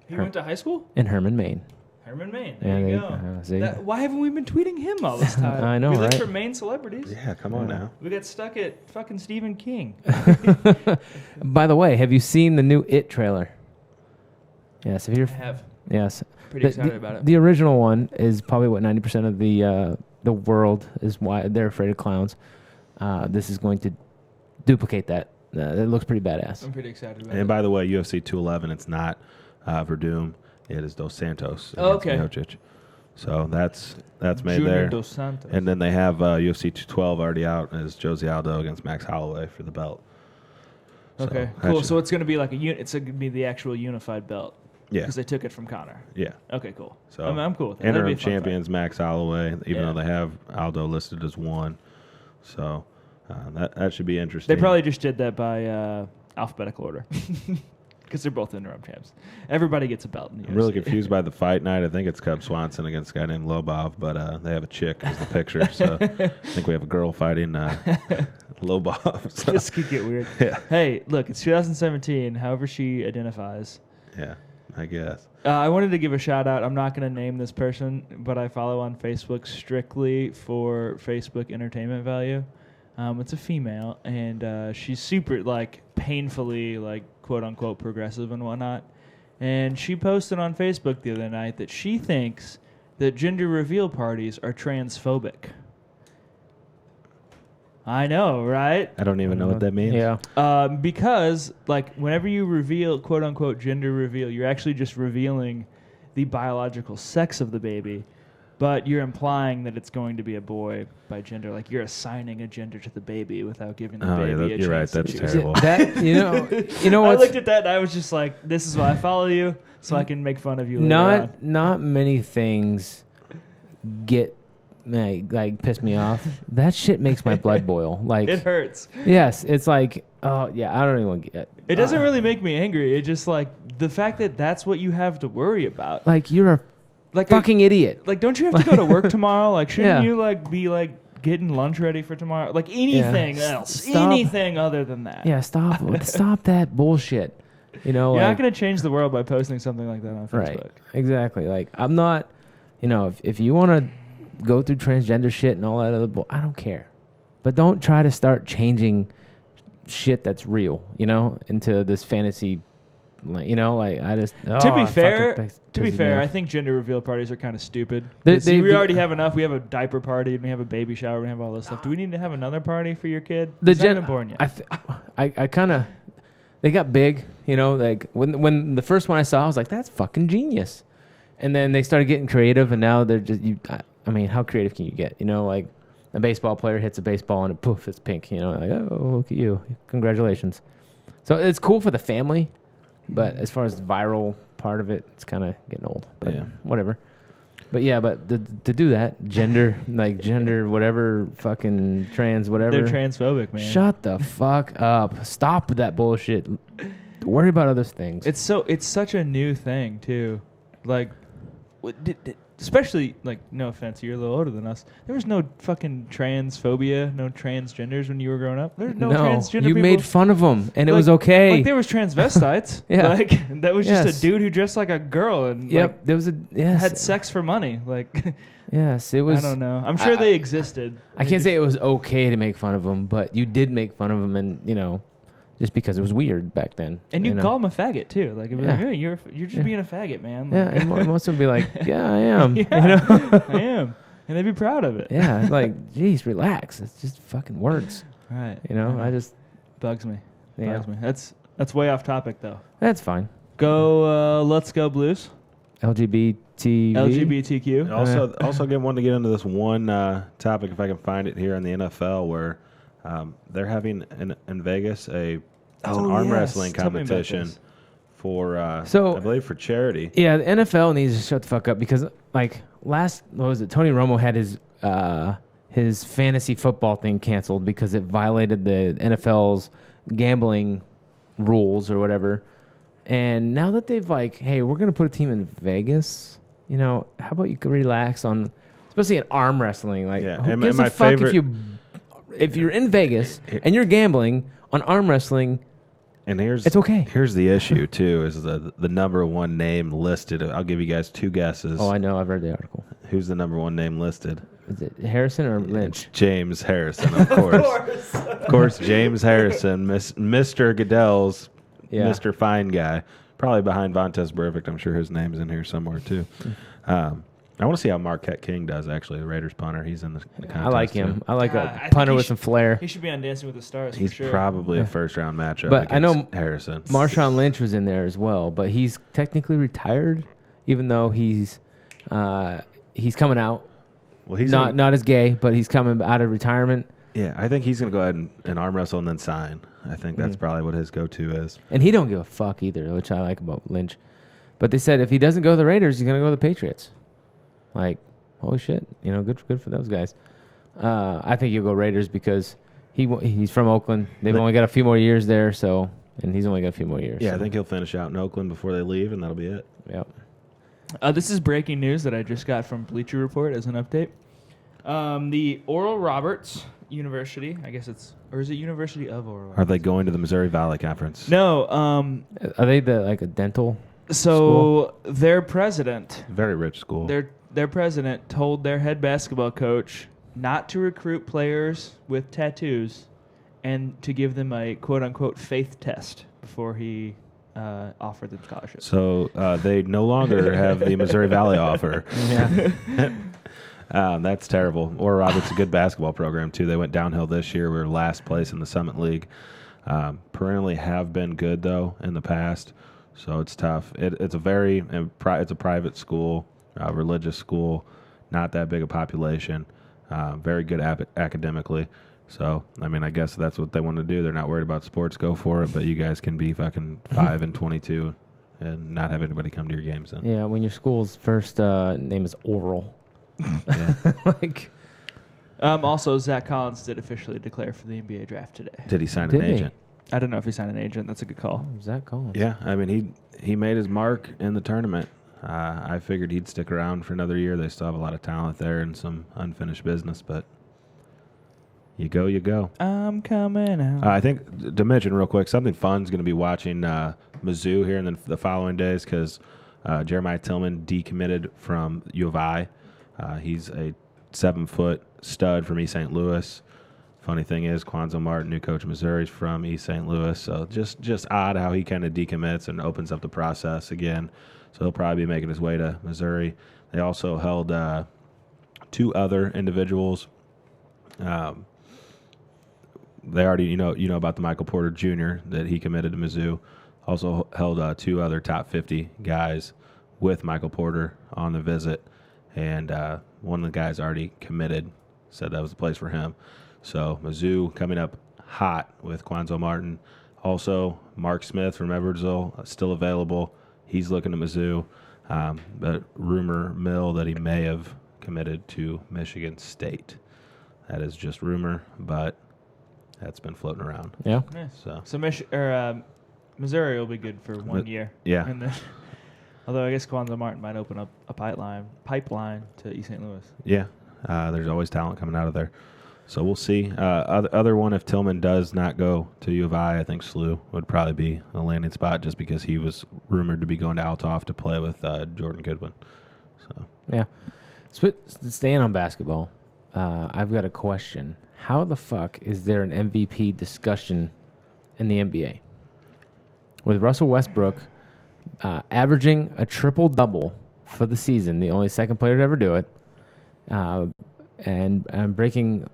B: He went to high school
A: in Herman, Maine.
B: Herman, Maine. There you go.
A: See?
B: Why haven't we been tweeting him all this time?
A: I know,
B: we
A: right?
B: look for Maine celebrities.
C: Yeah, come on now.
B: We got stuck at fucking Stephen King.
A: By the way, have you seen the new It trailer? Yes.
B: I have.
A: Yes.
B: Pretty excited about it.
A: The original one is probably what 90% of the world is why they're afraid of clowns. This is going to duplicate that. It looks pretty badass.
B: I'm pretty excited about it.
C: And by the way, UFC 211, it's not Verdum. It is Dos Santos.
B: Okay.
C: Miocic. So that's made
B: Junior
C: there.
B: Dos Santos.
C: And then they have UFC 212 already out as Josie Aldo against Max Holloway for the belt.
B: Okay, cool. So it's going to be like it's going to be the actual unified belt.
C: Yeah.
B: Because they took it from Connor.
C: Yeah.
B: Okay, cool.
C: So
B: I'm cool with that.
C: Interim champions Max Holloway, even though they have Aldo listed as 1. So that should be interesting.
B: They probably just did that by alphabetical order. Because they're both interim champs. Everybody gets a belt in the UFC.
C: I'm really confused by the fight night. I think it's Cub Swanson against a guy named Lobov, but they have a chick as the picture. So I think we have a girl fighting Lobov. So.
B: This could get weird.
C: Yeah.
B: Hey, look, it's 2017, however she identifies.
C: Yeah, I guess.
B: I wanted to give a shout out. I'm not going to name this person, but I follow on Facebook strictly for Facebook entertainment value. It's a female, and she's super, like, painfully, like, quote-unquote progressive and whatnot. And she posted on Facebook the other night that she thinks that gender reveal parties are transphobic. I know, right?
C: I don't even know what that means.
A: Yeah.
B: Because, like, whenever you reveal, quote-unquote, gender reveal, you're actually just revealing the biological sex of the baby, but you're implying that it's going to be a boy by gender. Like, you're assigning a gender to the baby without giving the baby a
C: you're right.
B: chance to
C: That's
B: choose.
C: terrible.
A: That you know
B: I
A: what?
B: looked at that and I was just like, this is why I follow you, so I can make fun of you later on.
A: Not many things get like piss me off. That shit makes my blood boil. Like
B: It hurts.
A: Yes, it's like, oh yeah, I don't even get it.
B: It doesn't really make me angry. It just like the fact that that's what you have to worry about.
A: Like, you're a
B: Like
A: fucking idiot.
B: Like, don't you have to go to work tomorrow? Like, shouldn't
A: Yeah.
B: you like be like getting lunch ready for tomorrow? Like anything else, anything other than that.
A: Yeah, stop that bullshit. You know,
B: You're
A: like,
B: not gonna change the world by posting something like that on Facebook.
A: right? Exactly. Like, I'm not. You know, if you want to go through transgender shit and all that other I don't care, but don't try to start changing shit that's real. You know, into this fantasy. Like, you know, like I just.
B: To be fair, I think gender reveal parties are kind of stupid. We already have enough. We have a diaper party and we have a baby shower. We have all this stuff. Do we need to have another party for your kid? He's not even born yet.
A: I kind of. They got big, you know. Like when the first one I saw, I was like, "That's fucking genius," and then they started getting creative, and now they're just. I mean, how creative can you get? You know, like a baseball player hits a baseball and poof, it's pink. You know, like, oh, look at you, congratulations. So it's cool for the family, but as far as the viral part of it, it's kind of getting old. But whatever. But yeah, but to do that, gender, whatever, fucking trans, whatever.
B: They're transphobic, man.
A: Shut the fuck up. Stop with that bullshit. Worry about other things.
B: It's such a new thing too. Like, especially, like, no offense, you're a little older than us. There was no fucking transphobia, no transgenders when you were growing up. There's no transgender
A: you
B: people.
A: made fun of them, and it was okay.
B: Like, there was transvestites.
A: Yeah.
B: Like, that was just a dude who dressed like a girl and
A: there was
B: had sex for money. Like,
A: yes, it was.
B: I don't know. I'm sure they existed.
A: I can't say it was okay to make fun of them, but you did make fun of them, and you know, just because it was weird back then.
B: And you call him a faggot too. Like, it'd be like, hey, you're just being a faggot, man. Like,
A: yeah, and most would be like, yeah, I am.
B: Yeah,
A: you know?
B: I am. And they'd be proud of it.
A: Yeah, like, geez, relax. It's just fucking words.
B: Right.
A: You know, I just
B: bugs me.
A: Yeah.
B: Bugs me. That's way off topic though.
A: That's fine.
B: Let's go Blues. LGBTQ.
C: Also, again, wanted to get into this one topic if I can find it here in the NFL where they're having in Vegas an arm wrestling competition for I believe for charity.
A: Yeah, the NFL needs to shut the fuck up because like what was it? Tony Romo had his fantasy football thing canceled because it violated the NFL's gambling rules or whatever. And now that they've like, hey, we're gonna put a team in Vegas, you know, how about you could relax on, especially in arm wrestling? Like, who gives a fuck if you're in Vegas and you're gambling on arm wrestling?
C: And
A: it's okay.
C: Here's the issue too: is the number one name listed. I'll give you guys two guesses.
A: Oh, I know. I've read the article.
C: Who's the number one name listed?
A: Is it Harrison or Lynch?
C: James Harrison, of course. Of course, James Harrison, Mr. Goodell's, Mr. Fine Guy, probably behind Vontaze Burfict. I'm sure his name's in here somewhere too. I want to see how Marquette King does, actually, the Raiders punter. He's in the contest.
A: I like him.
C: Too.
A: I like a punter with some flair.
B: He should be on Dancing with the Stars.
C: He's
B: for sure.
C: probably a first-round matchup.
A: But I know
C: Harrison.
A: Marshawn Lynch was in there as well, but he's technically retired, even though he's coming out. Well, he's not as gay, but he's coming out of retirement.
C: Yeah, I think he's going to go ahead and arm wrestle and then sign. I think that's probably what his go-to is.
A: And he don't give a fuck either, which I like about Lynch. But they said if he doesn't go to the Raiders, he's going to go to the Patriots. Like, holy shit, you know, good for those guys. I think he'll go Raiders because he's from Oakland. They've only got a few more years there, and he's only got a few more years.
C: Yeah,
A: so.
C: I think he'll finish out in Oakland before they leave, and that'll be it.
A: Yep.
B: This is breaking news that I just got from Bleacher Report as an update. The Oral Roberts University, I guess or is it University of Oral Roberts?
C: Are they going to the Missouri Valley Conference?
B: No.
A: Are they a dental
B: school? Their president,
C: very rich school.
B: Their president told their head basketball coach not to recruit players with tattoos and to give them a quote-unquote faith test before he offered them scholarships.
C: So they no longer have the Missouri Valley offer.
A: Yeah.
C: That's terrible. Oral Roberts, a good basketball program, too. They went downhill this year. We were last place in the Summit League. Perennially have been good, though, in the past. So it's tough. It's a private school, religious school, not that big a population, very good academically. So, I mean, I guess that's what they want to do. They're not worried about sports. Go for it. But you guys can be fucking 5-22 and not have anybody come to your games then.
A: Yeah, when your school's first name is Oral.
C: Yeah.
B: Also, Zach Collins did officially declare for the NBA draft today.
C: Did he sign an agent?
B: I don't know if he signed an agent. That's a good call.
A: Oh, Zach Collins.
C: Yeah, I mean, he made his mark in the tournament. I figured he'd stick around for another year. They still have a lot of talent there and some unfinished business, but you go, you go.
B: I'm coming out.
C: I think to mention real quick, something fun's going to be watching Mizzou here in the following days because Jeremiah Tillman decommitted from U of I. He's a 7-foot stud from East St. Louis. Funny thing is, Quanzo Martin, new coach of Missouri, is from East St. Louis. So just odd how he kind of decommits and opens up the process again. So he'll probably be making his way to Missouri. They also held 2 other individuals. They already, you know about the Michael Porter Jr. that he committed to Mizzou. Also held 2 other top 50 guys with Michael Porter on the visit. And one of the guys already committed, said that was the place for him. So Mizzou coming up hot with Quanzo Martin. Also, Mark Smith from Edwardsville still available. He's looking at Mizzou. But rumor mill that he may have committed to Michigan State. That is just rumor, but that's been floating around.
A: Yeah.
C: So
B: Missouri will be good for 1 year.
C: Yeah.
B: And then, although I guess Quanzo Martin might open up a pipeline to East St. Louis.
C: Yeah. There's always talent coming out of there. So we'll see. Other one, if Tillman does not go to U of I think SLU would probably be a landing spot just because he was rumored to be going to Althoff to play with Jordan Goodwin. So
A: Yeah. Staying on basketball, I've got a question. How the fuck is there an MVP discussion in the NBA? With Russell Westbrook averaging a triple-double for the season, the only second player to ever do it, and breaking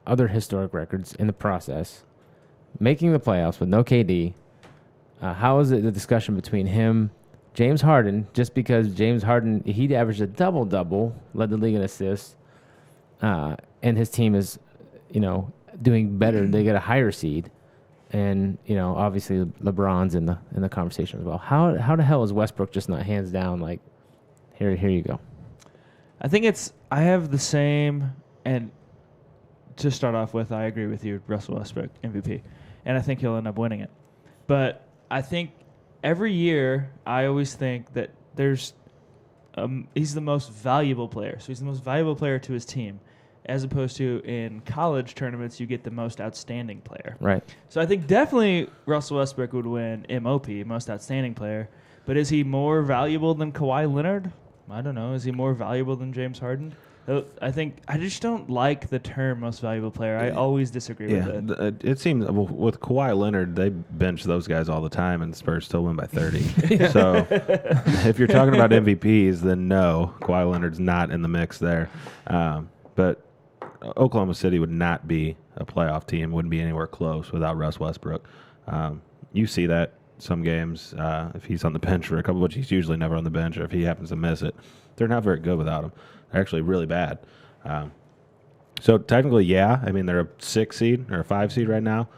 A: other historic records in the process, making the playoffs with no KD, how is it the discussion between him, James Harden, just because James Harden, he averaged a double-double, led the league in assists, and his team is, doing better. They get a higher seed. And, obviously LeBron's in the conversation as well. How the hell is Westbrook just not hands down like, here you go?
B: I think I have the same, and to start off with, I agree with you, Russell Westbrook, MVP. And I think he'll end up winning it. But I think every year, I always think that he's the most valuable player. So he's the most valuable player to his team, as opposed to in college tournaments, you get the most outstanding player.
A: Right.
B: So I think definitely Russell Westbrook would win MOP, most outstanding player. But is he more valuable than Kawhi Leonard? I don't know. Is he more valuable than James Harden? I just don't like the term most valuable player. I always disagree with it.
C: It seems with Kawhi Leonard, they bench those guys all the time, and Spurs still win by 30. So if you're talking about MVPs, then no, Kawhi Leonard's not in the mix there. But Oklahoma City would not be a playoff team, wouldn't be anywhere close without Russ Westbrook. You see that some games, if he's on the bench for a couple, which he's usually never on the bench, or if he happens to miss it, they're not very good without him. They're actually really bad. So technically, yeah, I mean, they're a 6 seed or a 5 seed right now.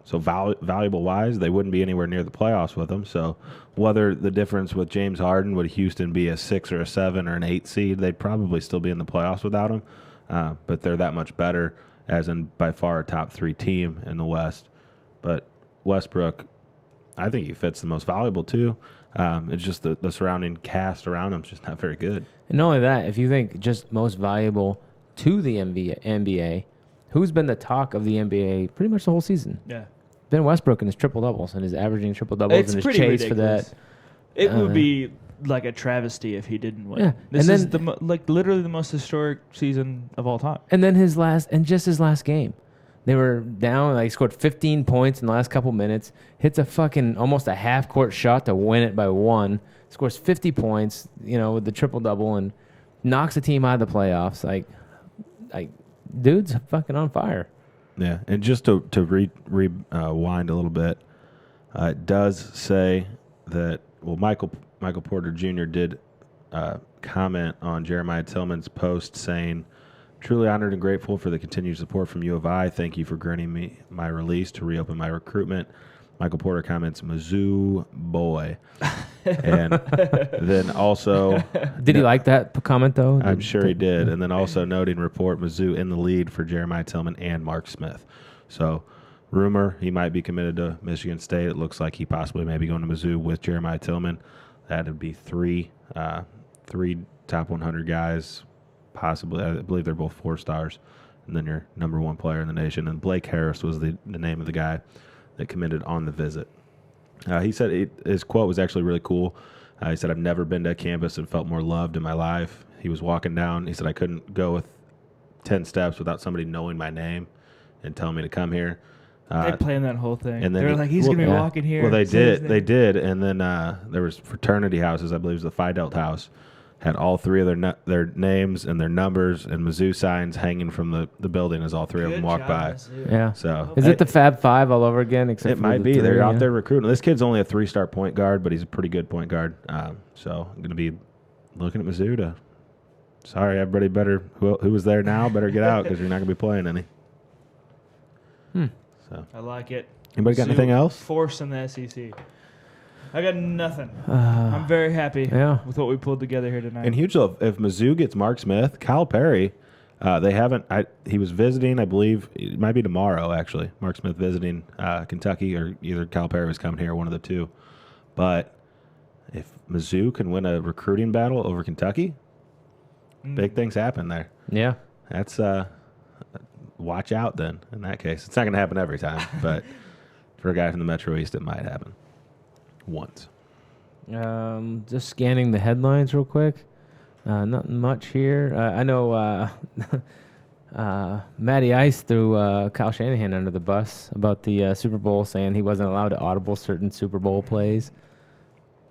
C: So valuable-wise, they wouldn't be anywhere near the playoffs with them. So whether the difference with James Harden, would Houston be a 6 or a 7 or an 8 seed, they'd probably still be in the playoffs without him. But they're that much better, as in by far a top 3 team in the West. But Westbrook, I think he fits the most valuable too. It's just the surrounding cast around him is just not very good.
A: And not only that, if you think just most valuable to the NBA, who's been the talk of the NBA pretty much the whole season?
B: Yeah.
A: Ben Westbrook and his triple-doubles and his averaging triple-doubles
B: It's
A: and his
B: pretty
A: chase
B: ridiculous.
A: for that.
B: It would be like a travesty if he didn't win.
A: Yeah.
B: This
A: And
B: is literally the most historic season of all time.
A: And then his last game. They were down, he scored 15 points in the last couple minutes, hits a fucking almost a half-court shot to win it by 1, scores 50 points, with the triple-double, and knocks the team out of the playoffs. Like dude's fucking on fire.
C: Yeah, and just to rewind a little bit, it does say that, Michael Porter Jr. did comment on Jeremiah Tillman's post saying, "Truly honored and grateful for the continued support from U of I. Thank you for granting me my release to reopen my recruitment." Michael Porter comments, "Mizzou boy." And then also...
A: Did he like that comment, though?
C: I'm sure he did. And then also noting report Mizzou in the lead for Jeremiah Tillman and Mark Smith. So rumor he might be committed to Michigan State. It looks like he possibly may be going to Mizzou with Jeremiah Tillman. That would be three top 100 guys, possibly. I believe they're both 4 stars. And then your number 1 player in the nation. And Blake Harris was the name of the guy that committed on the visit. He said his quote was actually really cool. He said, "I've never been to a campus and felt more loved in my life." He was walking down. He said, "I couldn't go with 10 steps without somebody knowing my name and telling me to come here."
B: They planned that whole thing.
C: And then
B: they were like, he's going to be walking here.
C: Well, they did. And then there was fraternity houses. I believe it was the Phi Delta house. Had all 3 of their names and their numbers and Mizzou signs hanging from the building as all 3 of them walked by.
B: Mizzou.
A: Yeah.
C: So
A: is it the Fab Five all over again? Except
C: it
A: for
C: might
A: the
C: be.
A: 3,
C: They're out there recruiting. This kid's only a 3-star point guard, but he's a pretty good point guard. So I'm going to be looking at Mizzou to. Sorry, everybody better who was there now better get out because you're not going to be playing any. So
B: I like it.
C: Anybody got anything else?
B: Force in the SEC. I got nothing. I'm very happy with what we pulled together here tonight.
C: And huge love. If Mizzou gets Mark Smith, Kyle Perry, they haven't. He was visiting, I believe. It might be tomorrow, actually. Mark Smith visiting Kentucky, or either Kyle Perry was coming here, one of the two. But if Mizzou can win a recruiting battle over Kentucky, big things happen there.
A: Yeah.
C: That's watch out then. In that case, it's not going to happen every time, but for a guy from the Metro East, it might happen once.
A: Just scanning the headlines real quick. Nothing much here. I know Matty Ice threw Kyle Shanahan under the bus about the Super Bowl, saying he wasn't allowed to audible certain Super Bowl plays.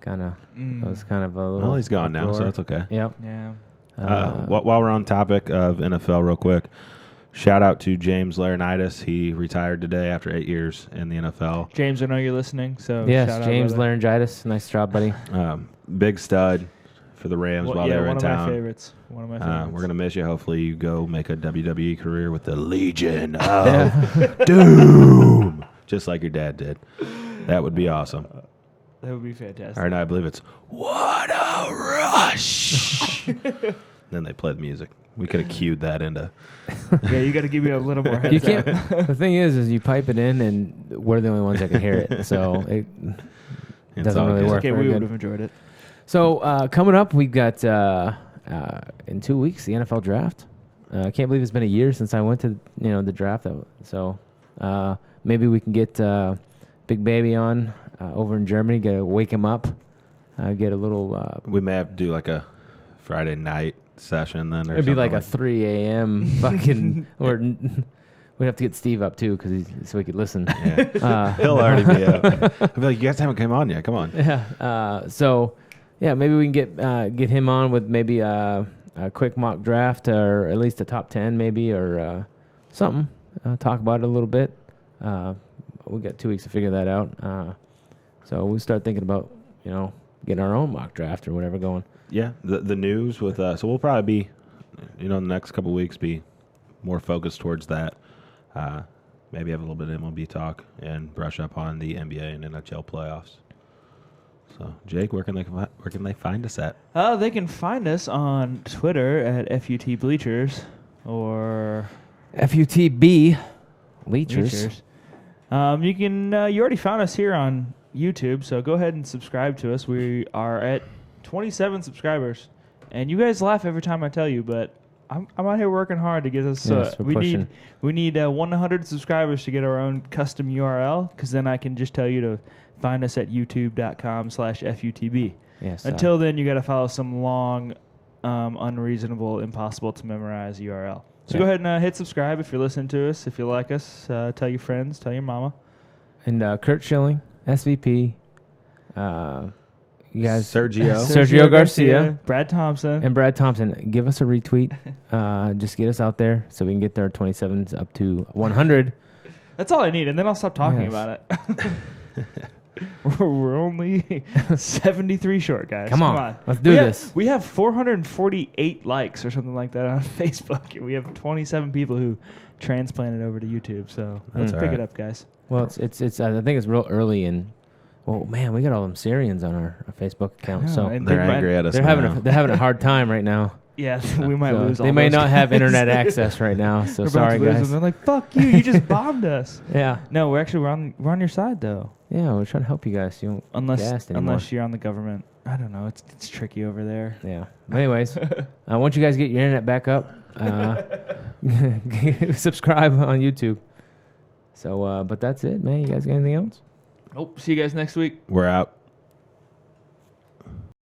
A: That was kind of a little.
C: Well, he's gone now, so that's okay.
A: Yep.
B: Yeah.
C: While we're on topic of NFL, real quick, shout out to James Laurinaitis. He retired today after 8 years in the NFL.
B: James, I know you're listening. So
A: yes,
B: shout
A: James
B: out,
A: Laryngitis. Nice job, buddy.
C: Big stud for the Rams while they were in town.
B: One of my favorites.
C: We're going to miss you. Hopefully you go make a WWE career with the Legion of Doom, just like your dad did. That would be awesome.
B: That would be fantastic.
C: All right, now I believe it's What a Rush. Then they play the music. We could have cued that into.
B: Yeah, you got to give me a little more heads
A: You can't.
B: up.
A: The thing is you pipe it in, and we're the only ones that can hear it, so it doesn't really work.
B: Okay,
A: very
B: we
A: good.
B: would have enjoyed it.
A: So coming up, we've got in 2 weeks the NFL draft. I can't believe it's been a year since I went to the draft. So maybe we can get Big Baby on over in Germany. Wake him up. Get a little.
C: We may have to do like a Friday night session then. Or
A: It'd be
C: something
A: like a 3 a.m. fucking. Or we'd have to get Steve up too, so he could listen.
C: Yeah. He'll already be up. I'll be like, you guys haven't come on yet. Come on.
A: Yeah. Yeah, maybe we can get him on with maybe a quick mock draft, or at least a top 10 maybe, or something. Talk about it a little bit. We got 2 weeks to figure that out. So we'll start thinking about, getting our own mock draft or whatever going.
C: Yeah, the news with so we'll probably be, in the next couple of weeks, be more focused towards that. Maybe have a little bit of MLB talk and brush up on the NBA and NHL playoffs. So, Jake, where can they find us at?
B: They can find us on Twitter at FUT Bleachers or
A: FUTB Bleachers.
B: You can. You already found us here on YouTube, so go ahead and subscribe to us. We are at 27 subscribers, and you guys laugh every time I tell you, but I'm out here working hard to get us.
A: Yes,
B: we need 100 subscribers to get our own custom URL, because then I can just tell you to find us at youtube.com/FUTB.
A: Yes.
B: Until then, you got to follow some long, unreasonable, impossible to memorize URL. So go ahead and hit subscribe if you're listening to us. If you like us, tell your friends, tell your mama.
A: And Kurt Schilling, SVP. You guys,
C: Sergio
A: Garcia,
B: Brad Thompson,
A: and Brad Thompson. Give us a retweet. Just get us out there so we can get their 27s up to 100.
B: That's all I need, and then I'll stop talking
A: Yes.
B: about it. We're only 73 short, guys.
A: Come on. Let's do this.
B: We have 448 likes or something like that on Facebook, and we have 27 people who transplanted over to YouTube. So let's pick it up, guys.
A: Well, it's I think it's real early in. Well, man, we got all them Syrians on our Facebook account, so
B: and
C: they're angry at us.
A: they're having a hard time right now.
B: Yeah, we might
A: So
B: lose.
A: they
B: all
A: may
B: those
A: not have
B: guys.
A: internet access right now. So
B: We're about
A: sorry,
B: to lose them.
A: guys.
B: They're like, "Fuck you! You just bombed us."
A: Yeah,
B: No, we're on your side though.
A: yeah. We're trying to help you guys. You don't
B: Unless
A: gassed anymore.
B: unless you're on the government. I don't know. It's tricky over there.
A: Yeah. But anyways, once you guys get your internet back up, subscribe on YouTube. So, but that's it, man. You guys got anything else?
B: Oh, see you guys next week.
C: We're out.